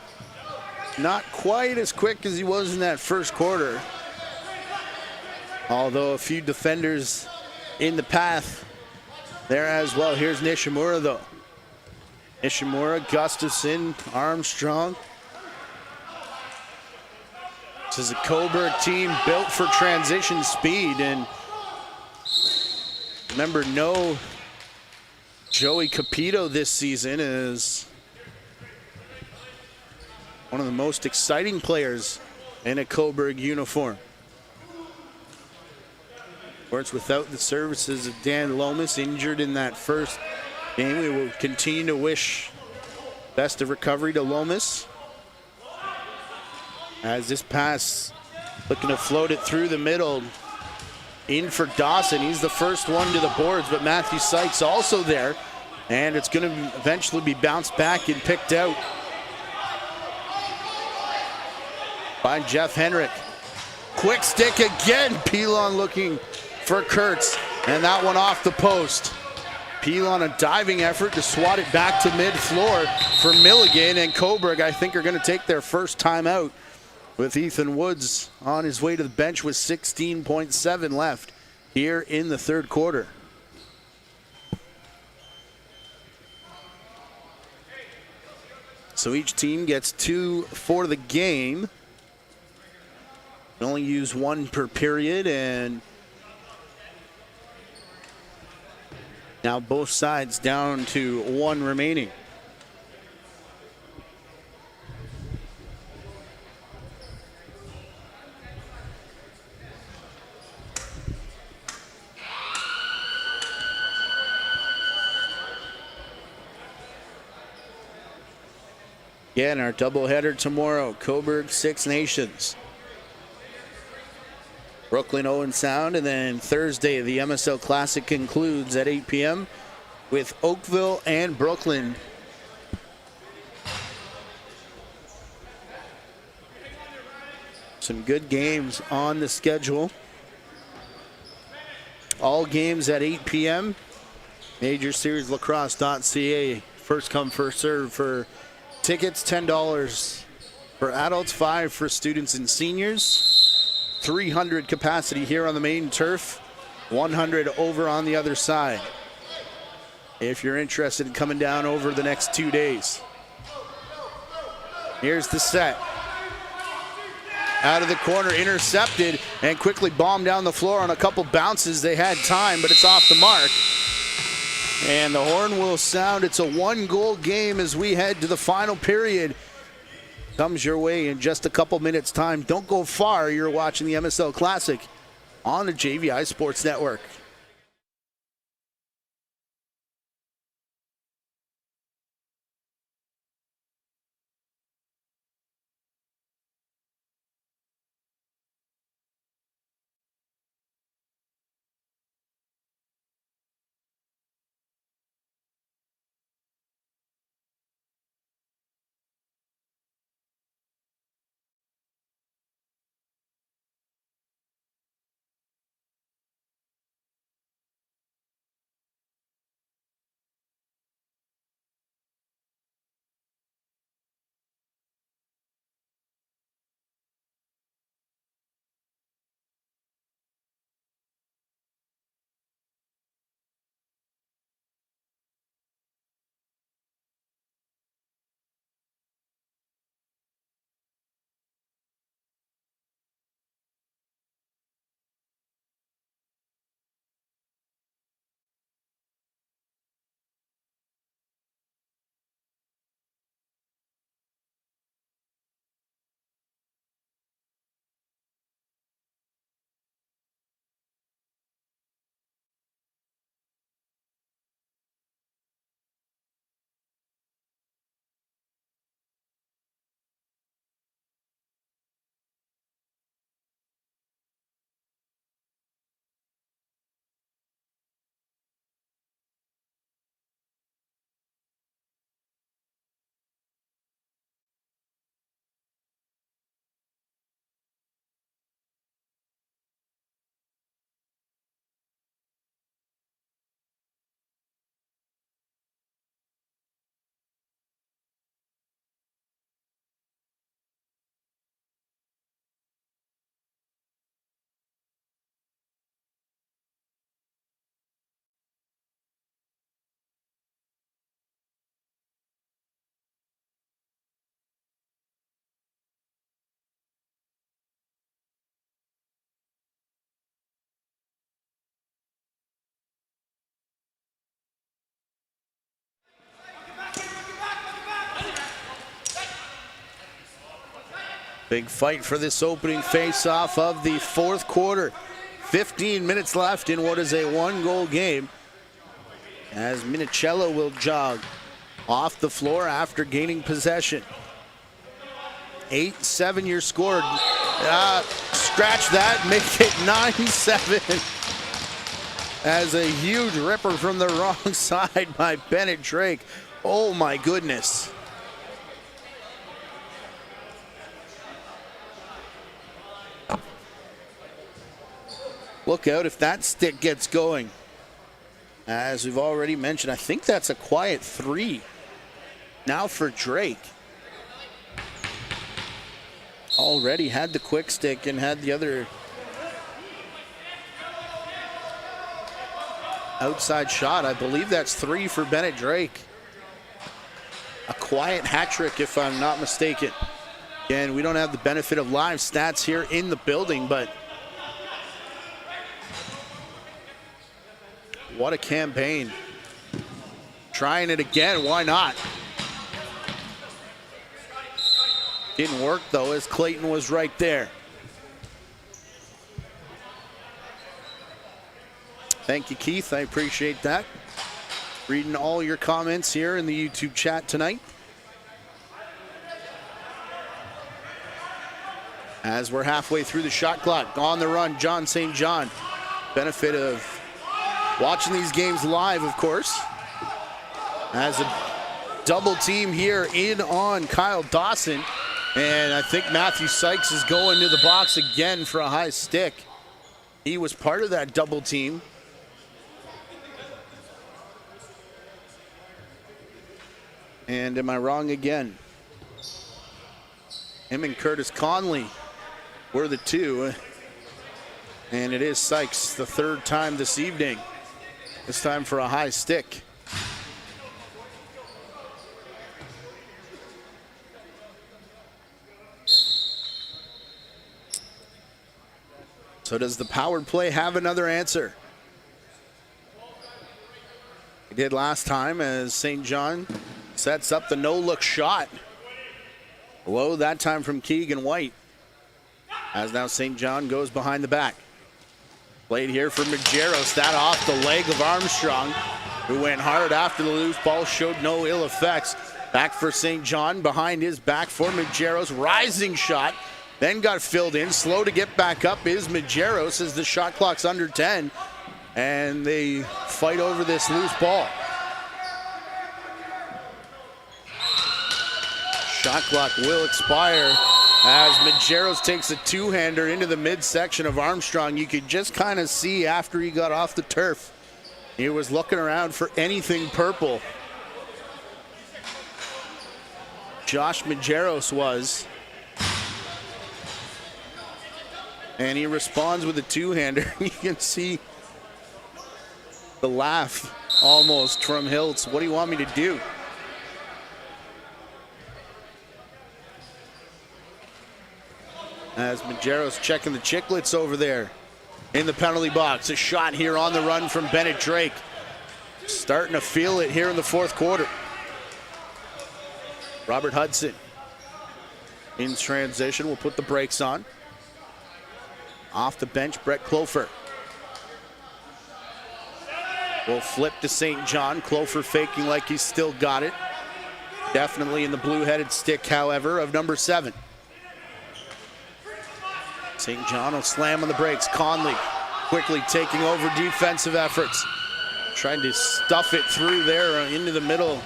Not quite as quick as he was in that first quarter. Although a few defenders in the path there as well. Here's Nishimura though. Nishimura, Gustafson, Armstrong. This is a Cobourg team built for transition speed, and remember, no Joey Capito this season is one of the most exciting players in a Cobourg uniform. Of course, without the services of Dan Lomas, injured in that first game, we will continue to wish best of recovery to Lomas. As this pass, looking to float it through the middle, in for Dawson. He's the first one to the boards, but Matthew Sykes also there. And it's going to eventually be bounced back and picked out by Jeff Henrik. Quick stick again. Pilon looking for Kurtz, and that one off the post. Pilon, a diving effort to swat it back to mid-floor for Milligan, and Cobourg, I think, are going to take their first timeout with Ethan Woods on his way to the bench with 16.7 left here in the third quarter. So each team gets 2 for the game. Only use 1 per period, and now both sides down to 1 remaining. Again, our doubleheader tomorrow, Cobourg Six Nations. Brooklyn Owen Sound, and then Thursday the MSL Classic concludes at 8 p.m. with Oakville and Brooklyn. Some good games on the schedule. All games at 8 p.m. MajorSeriesLacrosse.ca. First come, first serve for tickets, $10 for adults, $5 for students and seniors. 300 capacity here on the main turf, 100 over on the other side, if you're interested in coming down over the next 2 days. Here's the set. Out of the corner, intercepted, and quickly bombed down the floor on a couple bounces. They had time, but it's off the mark. And the horn will sound. It's a 1-goal game as we head to the final period. Comes your way in just a couple minutes' time. Don't go far. You're watching the MSL Classic on the JVI Sports Network. Big fight for this opening face-off of the fourth quarter. 15 minutes left in what is a one-goal game, as Minicello will jog off the floor after gaining possession. 8-7 your score. Scratch that, make it 9-7. As a huge ripper from the wrong side by Bennett Drake. Oh my goodness. Look out if that stick gets going. As we've already mentioned, I think that's a quiet 3. Now for Drake. Already had the quick stick and had the other outside shot. I believe that's 3 for Bennett Drake. A quiet hat trick, if I'm not mistaken. Again, we don't have the benefit of live stats here in the building, but what a campaign. Trying it again, why not? Didn't work though, as Clayton was right there. Thank you, Keith, I appreciate that. Reading all your comments here in the YouTube chat tonight. As we're halfway through the shot clock, on the run, John St. John. Benefit of watching these games live, of course. As a double team here in on Kyle Dawson. And I think Matthew Sykes is going to the box again for a high stick. He was part of that double team. And am I wrong again? Him and Curtis Conley were the two. And it is Sykes the third time this evening. This time for a high stick. So does the powered play have another answer? It did last time, as St. John sets up the no-look shot. Low that time from Keegan White. As now St. John goes behind the back. Played here for Majeros, that off the leg of Armstrong, who went hard after the loose ball, showed no ill effects. Back for St. John, behind his back for Majeros, rising shot, then got filled in. Slow to get back up is Majeros as the shot clock's under 10, and they fight over this loose ball. Shot clock will expire as Majeros takes a two-hander into the midsection of Armstrong. You could just kind of see after he got off the turf, he was looking around for anything purple. Josh Majeros was. And he responds with a two-hander. You can see the laugh almost from Hiltz. What do you want me to do? As Majeros checking the chicklets over there in the penalty box. A shot here on the run from Bennett Drake. Starting to feel it here in the fourth quarter. Robert Hudson in transition. We'll put the brakes on. Off the bench, Brett Clofer. Will flip to St. John. Clofer faking like he's still got it. Definitely in the blue-headed stick, however, of number 7. St. John will slam on the brakes. Conley quickly taking over defensive efforts. Trying to stuff it through there into the middle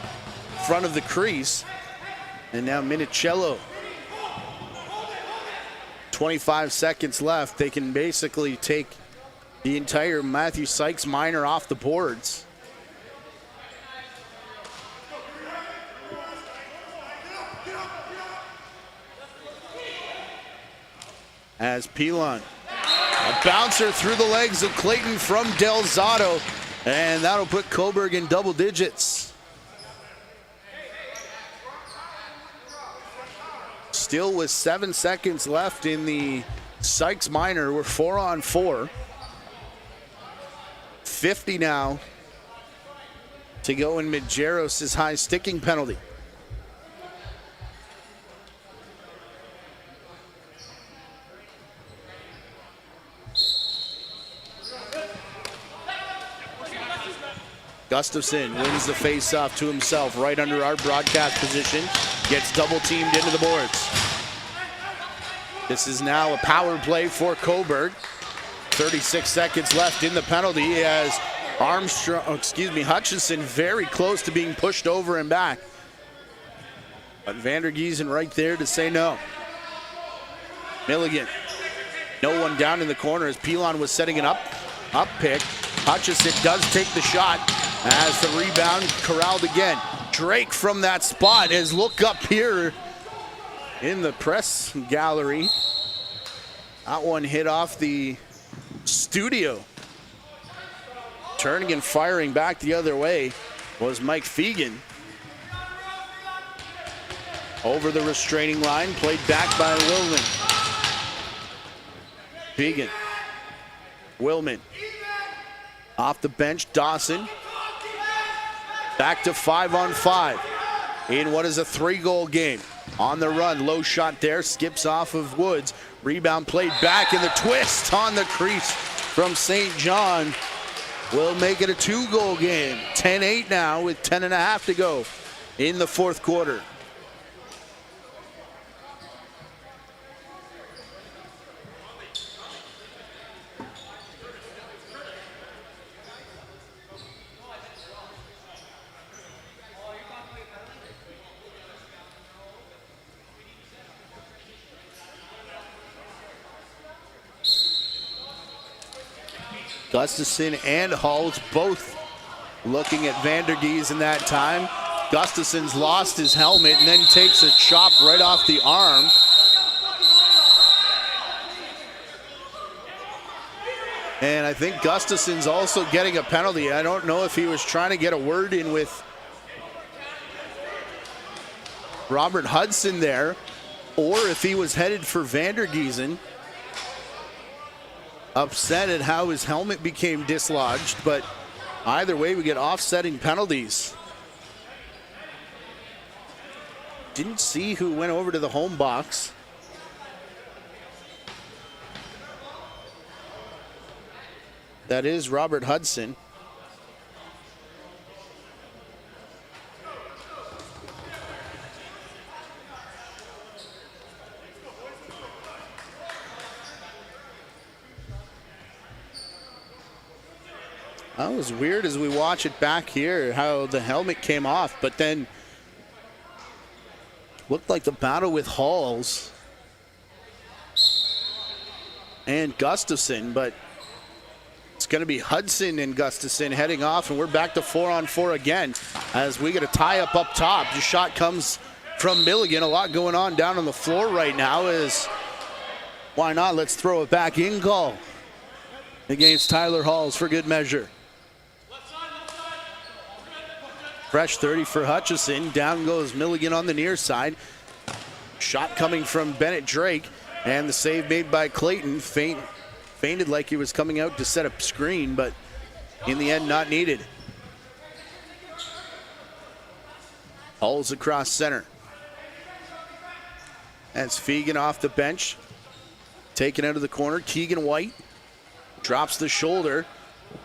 front of the crease. And now Minicello. 25 seconds left. They can basically take the entire Matthew Sykes minor off the boards. As Pilon, a bouncer through the legs of Clayton from Del Zotto, and that'll put Cobourg in double digits. Still with 7 seconds left in the Sykes minor. We're 4-on-4. 50 now to go in Majeros' high sticking penalty. Gustafson wins the face-off to himself right under our broadcast position. Gets double-teamed into the boards. This is now a power play for Cobourg. 36 seconds left in the penalty. He has Hutchison very close to being pushed over and back. But Vandergiesen right there to say no. Milligan. No one down in the corner as Pilon was setting an up pick. Hutchison does take the shot as the rebound corralled again. Drake from that spot as look up here in the press gallery. That one hit off the studio. Turning and firing back the other way was Mike Fegan. Over the restraining line, played back by Willman. Fegan. Willman. Off the bench, Dawson. Back to 5-on-5 in what is a 3-goal game. On the run, low shot there, skips off of Woods. Rebound played back, and the twist on the crease from St. John will make it a 2-goal game. 10-8 now with 10.5 to go in the fourth quarter. Gustafson and Halls both looking at Vandergiesen that time. Gustafson's lost his helmet and then takes a chop right off the arm. And I think Gustafson's also getting a penalty. I don't know if he was trying to get a word in with Robert Hudson there, or if he was headed for Vandergiesen. Upset at how his helmet became dislodged, but either way we get offsetting penalties. Didn't see who went over to the home box. That is Robert Hudson. That was weird as we watch it back here, how the helmet came off, but then looked like the battle with Halls and Gustafson, but it's going to be Hudson and Gustafson heading off, and we're back to 4-on-4 again as we get a tie-up up top. The shot comes from Milligan. A lot going on down on the floor right now is, why not? Let's throw it back in call against Tyler Halls for good measure. Fresh 30 for Hutchison. Down goes Milligan on the near side. Shot coming from Bennett Drake, and the save made by Clayton. Feinted like he was coming out to set up screen, but in the end not needed. Halls across center. That's Fegan off the bench. Taken out of the corner. Keegan White drops the shoulder.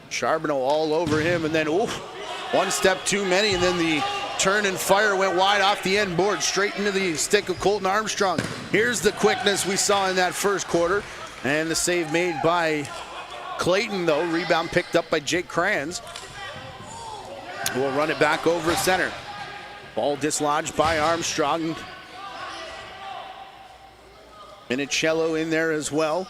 Charbonneau all over him, and then one step too many, and then the turn and fire went wide off the end board, straight into the stick of Colton Armstrong. Here's the quickness we saw in that first quarter, and the save made by Clayton, though. Rebound picked up by Jake Kranz. We'll run it back over center. Ball dislodged by Armstrong. Minicello in there as well.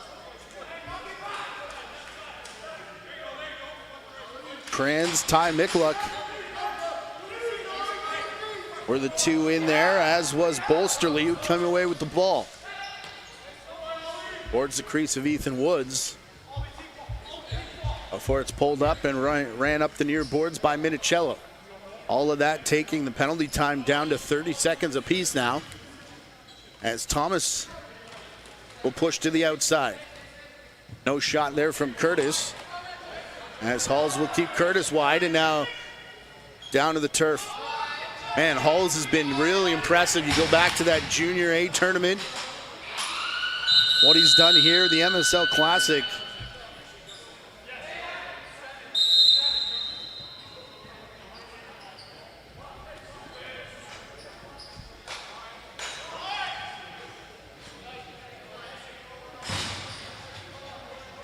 Kranz, Ty Mikluck were the two in there, as was Bolsterly, who came away with the ball. Towards the crease of Ethan Woods before it's pulled up and ran up the near boards by Minicello. All of that taking the penalty time down to 30 seconds apiece now, as Thomas will push to the outside. No shot there from Curtis, as Halls will keep Curtis wide, and now down to the turf. Man, Halls has been really impressive. You go back to that Junior A tournament, what he's done here, the MSL Classic.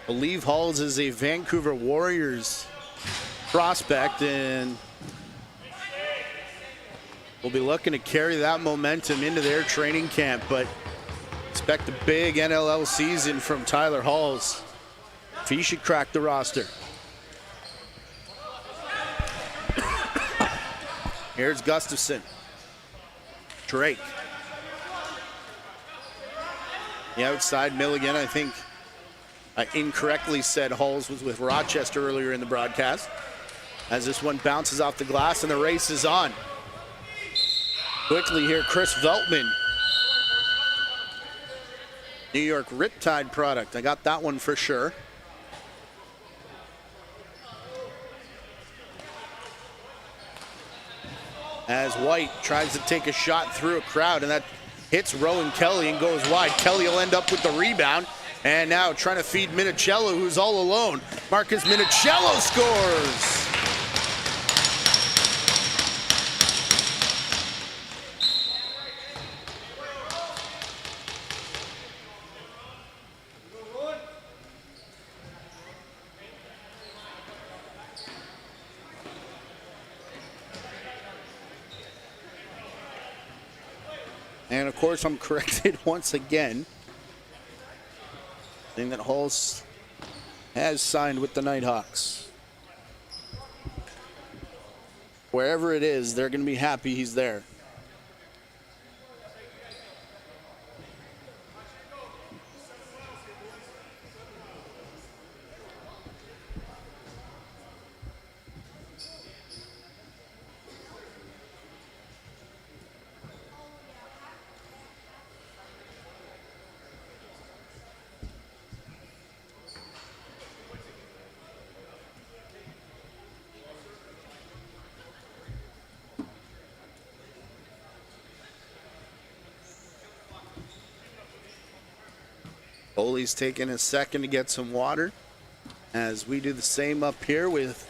believe Halls is a Vancouver Warriors prospect, and we'll be looking to carry that momentum into their training camp, but expect a big NLL season from Tyler Halls if he should crack the roster. Here's Gustafson. Drake. The outside Milligan, I think I incorrectly said Halls was with Rochester earlier in the broadcast. As this one bounces off the glass and the race is on. Quickly here, Chris Veltman. New York Riptide product. I got that one for sure. As White tries to take a shot through a crowd, and that hits Rowan Kelly and goes wide. Kelly will end up with the rebound. And now trying to feed Minicello, who's all alone. Marcus Minicello scores! And of course, I'm corrected once again. Saying that Halls has signed with the Nighthawks. Wherever it is, they're going to be happy he's there. Foley's taking a second to get some water as we do the same up here with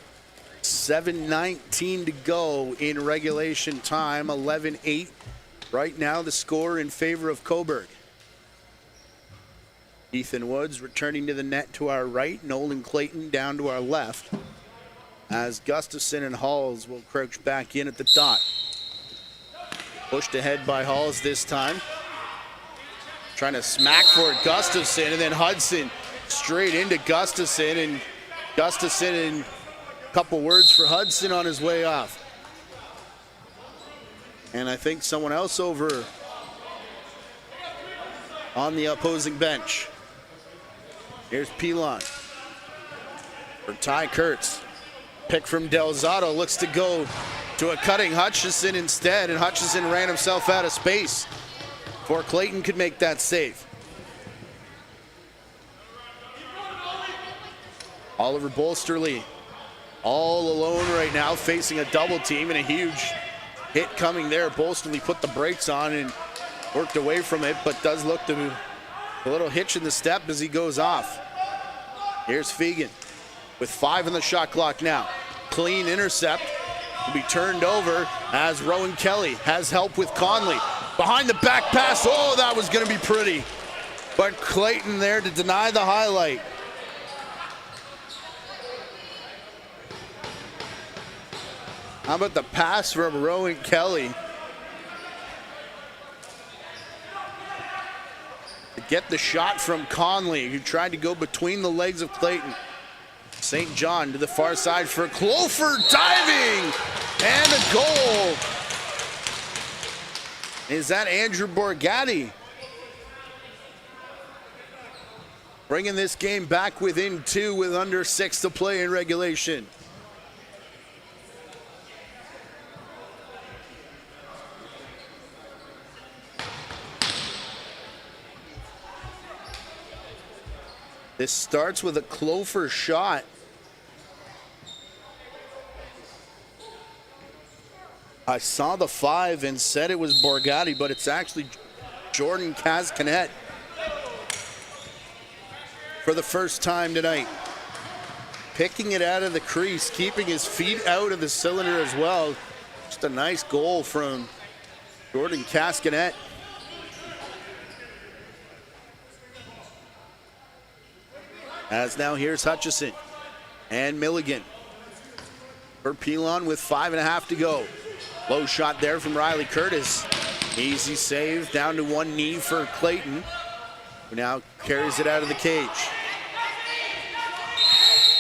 7:19 to go in regulation time. 11-8 right now, the score in favor of Cobourg. Ethan Woods returning to the net to our right. Nolan Clayton down to our left as Gustafson and Halls will crouch back in at the dot. Pushed ahead by Halls this time. Trying to smack for it, Gustafson, and then Hudson straight into Gustafson, and Gustafson, and a couple words for Hudson on his way off. And I think someone else over on the opposing bench. Here's Pilon for Ty Kurtz. Pick from Delzato, looks to go to a cutting Hutchison instead, and Hutchison ran himself out of space before Clayton could make that save. Oliver Bolsterly all alone right now, facing a double team, and a huge hit coming there. Bolsterly put the brakes on and worked away from it, but does look to be a little hitch in the step as he goes off. Here's Fegan with 5 on the shot clock now. Clean intercept will be turned over as Rowan Kelly has help with Conley. Behind the back pass, oh, that was gonna be pretty. But Clayton there to deny the highlight. How about the pass from Rowan Kelly? To get the shot from Conley, who tried to go between the legs of Clayton. St. John to the far side for Clofer, diving, and a goal. Is that Andrew Borgatti? Bringing this game back within 2 with under 6 to play in regulation. This starts with a Clofer shot. I saw the 5 and said it was Borgatti, but it's actually Jordan Cascanet for the first time tonight. Picking it out of the crease, keeping his feet out of the cylinder as well. Just a nice goal from Jordan Cascanet. As now here's Hutchison and Milligan. For Pilon with 5.5 to go. Low shot there from Riley Curtis. Easy save down to one knee for Clayton, who now carries it out of the cage.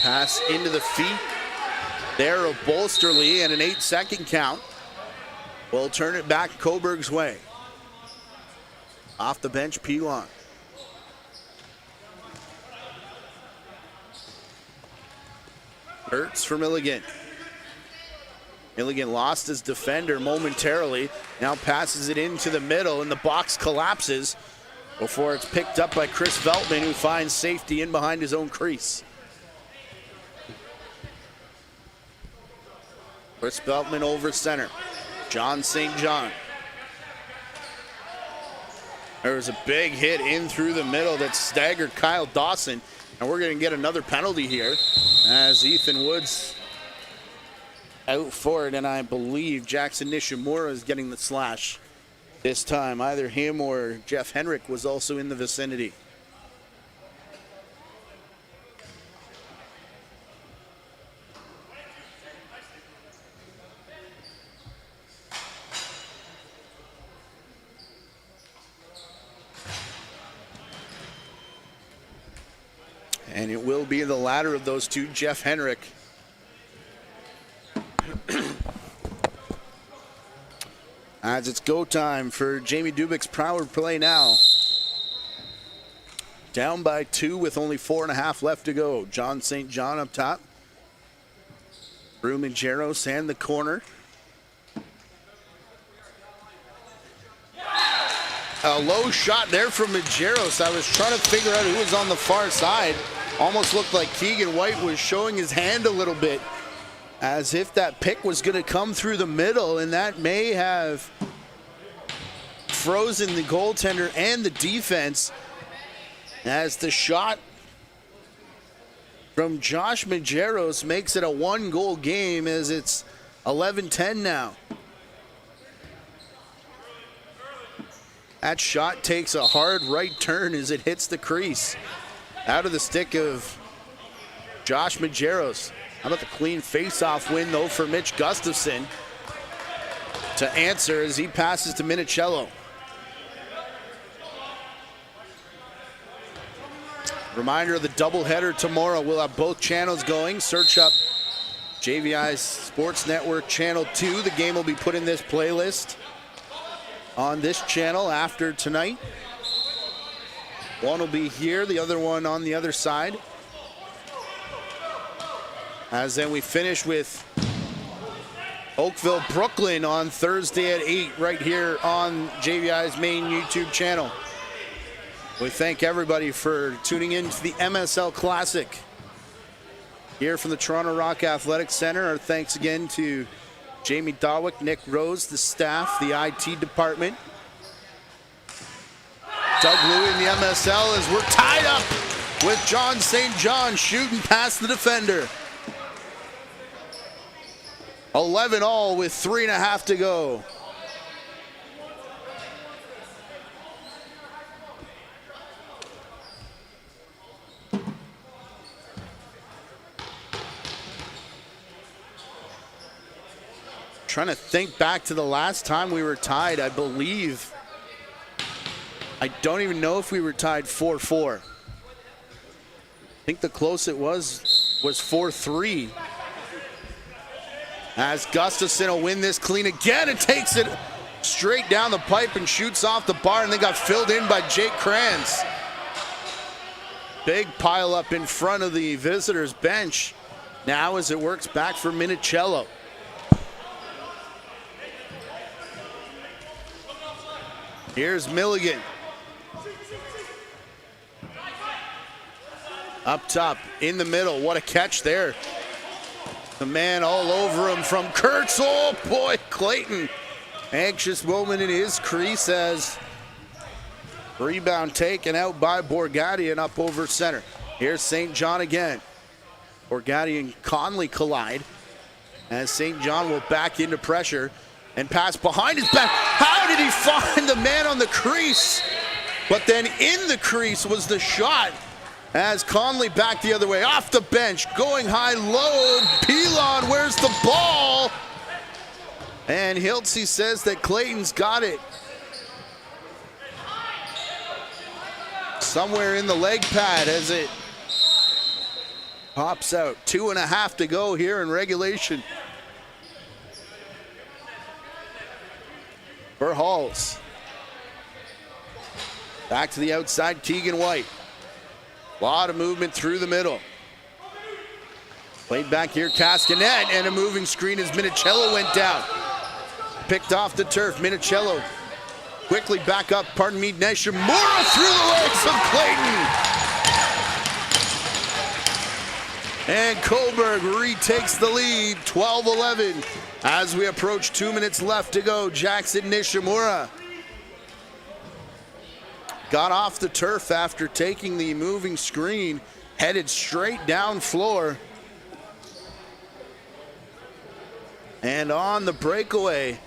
Pass into the feet there of Bolsterly, and an 8-second count will turn it back Cobourg's way. Off the bench, Pilon. Hurts for Milligan. Milligan lost his defender momentarily. Now passes it into the middle, and the box collapses before it's picked up by Chris Veltman, who finds safety in behind his own crease. Chris Veltman over center. John St. John. There was a big hit in through the middle that staggered Kyle Dawson, and we're going to get another penalty here as Ethan Woods out for it, and I believe Jackson Nishimura is getting the slash this time. Either him or Jeff Henrik was also in the vicinity. And it will be the latter of those two, Jeff Henrik. As it's go time for Jamie Dubik's power play now. Down by 2 with only 4.5 left to go. John St. John up top. Brew Majeros and the corner. A low shot there from Majeros. I was trying to figure out who was on the far side. Almost looked like Keegan White was showing his hand a little bit, as if that pick was going to come through the middle, and that may have frozen the goaltender and the defense, as the shot from Josh Majeros makes it a 1-goal game, as it's 11-10 now. That shot takes a hard right turn as it hits the crease. Out of the stick of Josh Majeros. How about the clean face-off win, though, for Mitch Gustafson to answer as he passes to Minicello. Reminder of the doubleheader tomorrow. We'll have both channels going. Search up JVI Sports Network Channel 2. The game will be put in this playlist on this channel after tonight. One will be here, the other one on the other side. As then we finish with Oakville, Brooklyn on Thursday at 8 right here on JVI's main YouTube channel. We thank everybody for tuning in to the MSL Classic here from the Toronto Rock Athletic Center. Our thanks again to Jamie Dawick, Nick Rose, the staff, the IT department. Doug Louie in the MSL as we're tied up with John St. John shooting past the defender. 11-all with 3.5 to go. Trying to think back to the last time we were tied, I believe. I don't even know if we were tied 4-4. I think the close it was 4-3. As Gustafson will win this clean again, it takes it straight down the pipe and shoots off the bar, and they got filled in by Jake Kranz. Big pile up in front of the visitors' bench now as it works back for Minicello. Here's Milligan. Up top, in the middle, what a catch there. The man all over him from Kurtz. Oh boy, Clayton. Anxious moment in his crease as rebound taken out by Borgatti and up over center. Here's St. John again. Borgatti and Conley collide as St. John will back into pressure and pass behind his back. How did he find the man on the crease? But then in the crease was the shot As Conley back the other way, off the bench, going high, low. Pilon, where's the ball? And Hiltzy says that Clayton's got it. Somewhere in the leg pad as it pops out. 2.5 to go here in regulation. For Halls. Back to the outside, Keegan White. A lot of movement through the middle. Played back here, Castanet, and a moving screen as Minicello went down. Picked off the turf, Minicello quickly back up, Nishimura through the legs of Clayton. And Cobourg retakes the lead, 12-11. As we approach 2 minutes left to go, Jackson Nishimura got off the turf after taking the moving screen, headed straight down floor. And on the breakaway,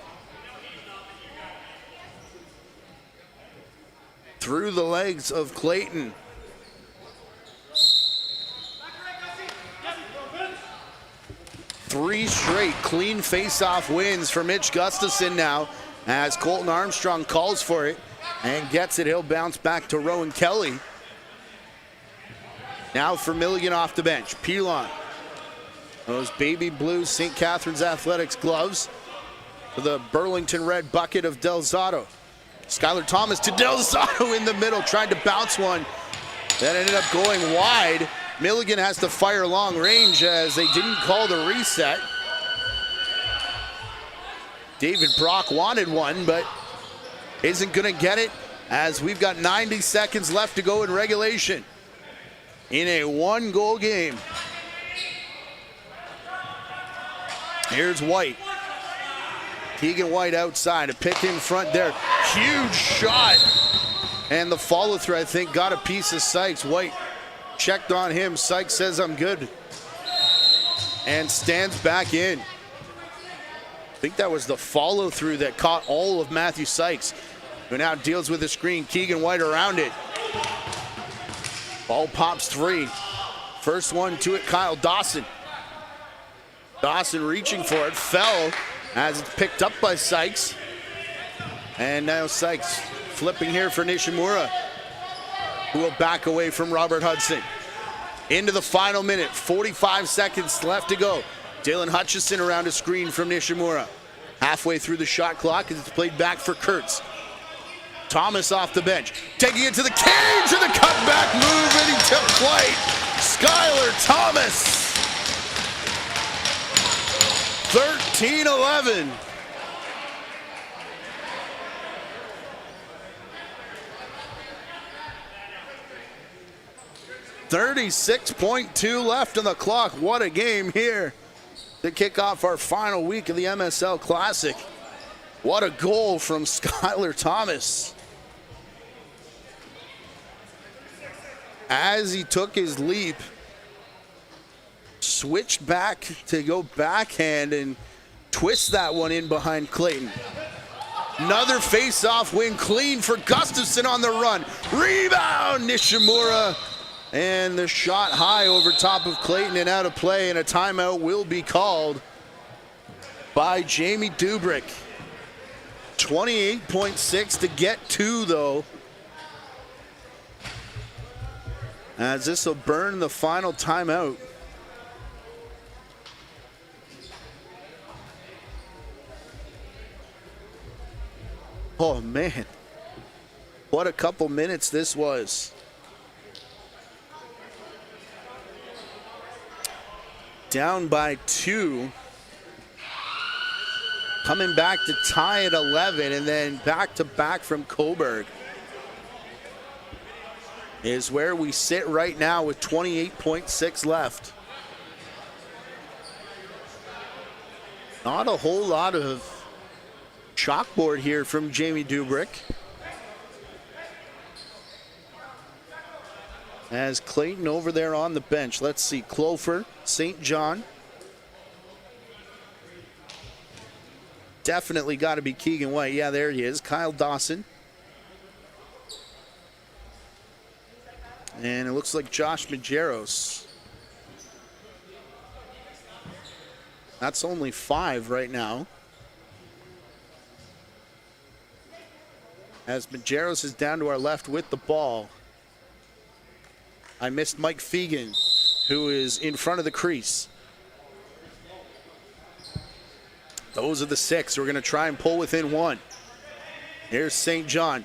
through the legs of Clayton. Three straight clean face-off wins for Mitch Gustafson now, as Colton Armstrong calls for it and gets it. He'll bounce back to Rowan Kelly. Now for Milligan off the bench. Pilon. Those baby blue St. Catharines Athletics gloves for the Burlington red bucket of Del Zotto. Skylar Thomas to Del Zotto in the middle, tried to bounce one. That ended up going wide. Milligan has to fire long range as they didn't call the reset. David Brock wanted one, but isn't going to get it, as we've got 90 seconds left to go in regulation in a one-goal game. Here's White. Keegan White outside, a pick in front there. Huge shot. And the follow through, I think, got a piece of Sykes. White checked on him. Sykes says, I'm good. And stands back in. I think that was the follow through that caught all of Matthew Sykes, who now deals with the screen. Keegan White around it. Ball pops free. First one to it, Kyle Dawson. Dawson reaching for it, fell as it's picked up by Sykes. And now Sykes flipping here for Nishimura, who will back away from Robert Hudson. Into the final minute, 45 seconds left to go. Dalen Hutchison around a screen from Nishimura. Halfway through the shot clock as it's played back for Kurtz. Thomas off the bench, taking it to the cage, and the cutback move, and he took flight. Skylar Thomas. 13-11. .2 left on the clock. What a game here to kick off our final week of the MSL Classic. What a goal from Skylar Thomas. As he took his leap, switched back to go backhand and twist that one in behind Clayton. Another face-off win, clean for Gustafson on the run. Rebound, Nishimura. And the shot high over top of Clayton and out of play, and a timeout will be called by Jamie Dubrick. 28.6 to get 2 though, as this will burn the final timeout. Oh man, what a couple minutes this was. Down by 2. Coming back to tie at 11, and then back to back from Cobourg is where we sit right now with 28.6 left. Not a whole lot of chalkboard here from Jamie Dubrick, as Clayton over there on the bench. Let's see, Clofer, St. John. Definitely got to be Keegan White. Yeah, there he is. Kyle Dawson. And it looks like Josh Majeros. That's only 5 right now. As Majeros is down to our left with the ball. I missed Mike Fegan, who is in front of the crease. Those are the 6. We're going to try and pull within 1. Here's St. John.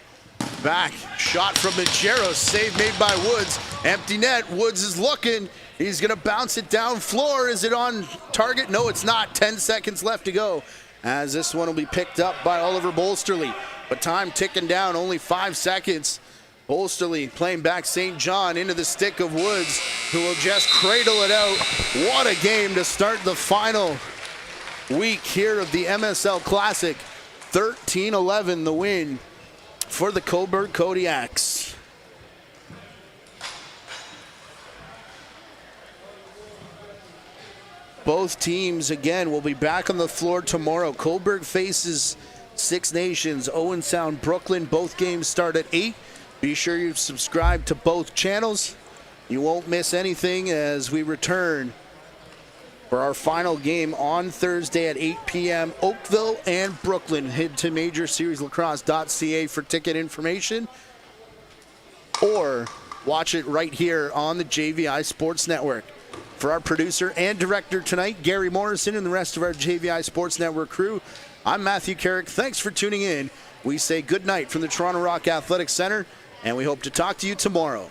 Back. Shot from Majeros. Save made by Woods. Empty net. Woods is looking. He's going to bounce it down floor. Is it on target? No, it's not. 10 seconds left to go. As this one will be picked up by Oliver Bolsterly. But time ticking down. Only 5 seconds. Bolsterly playing back St. John into the stick of Woods, who will just cradle it out. What a game to start the final week here of the MSL Classic. 13-11 the win for the Cobourg Kodiaks. Both teams, again, will be back on the floor tomorrow. Cobourg faces Six Nations, Owen Sound, Brooklyn. Both games start at 8. Be sure you subscribe to both channels. You won't miss anything as we return for our final game on Thursday at 8 p.m. Oakville and Brooklyn. Head to majorseriesLacrosse.ca for ticket information, or watch it right here on the JVI Sports Network. For our producer and director tonight, Gary Morrison, and the rest of our JVI Sports Network crew, I'm Matthew Carrick. Thanks for tuning in. We say good night from the Toronto Rock Athletic Center, and we hope to talk to you tomorrow.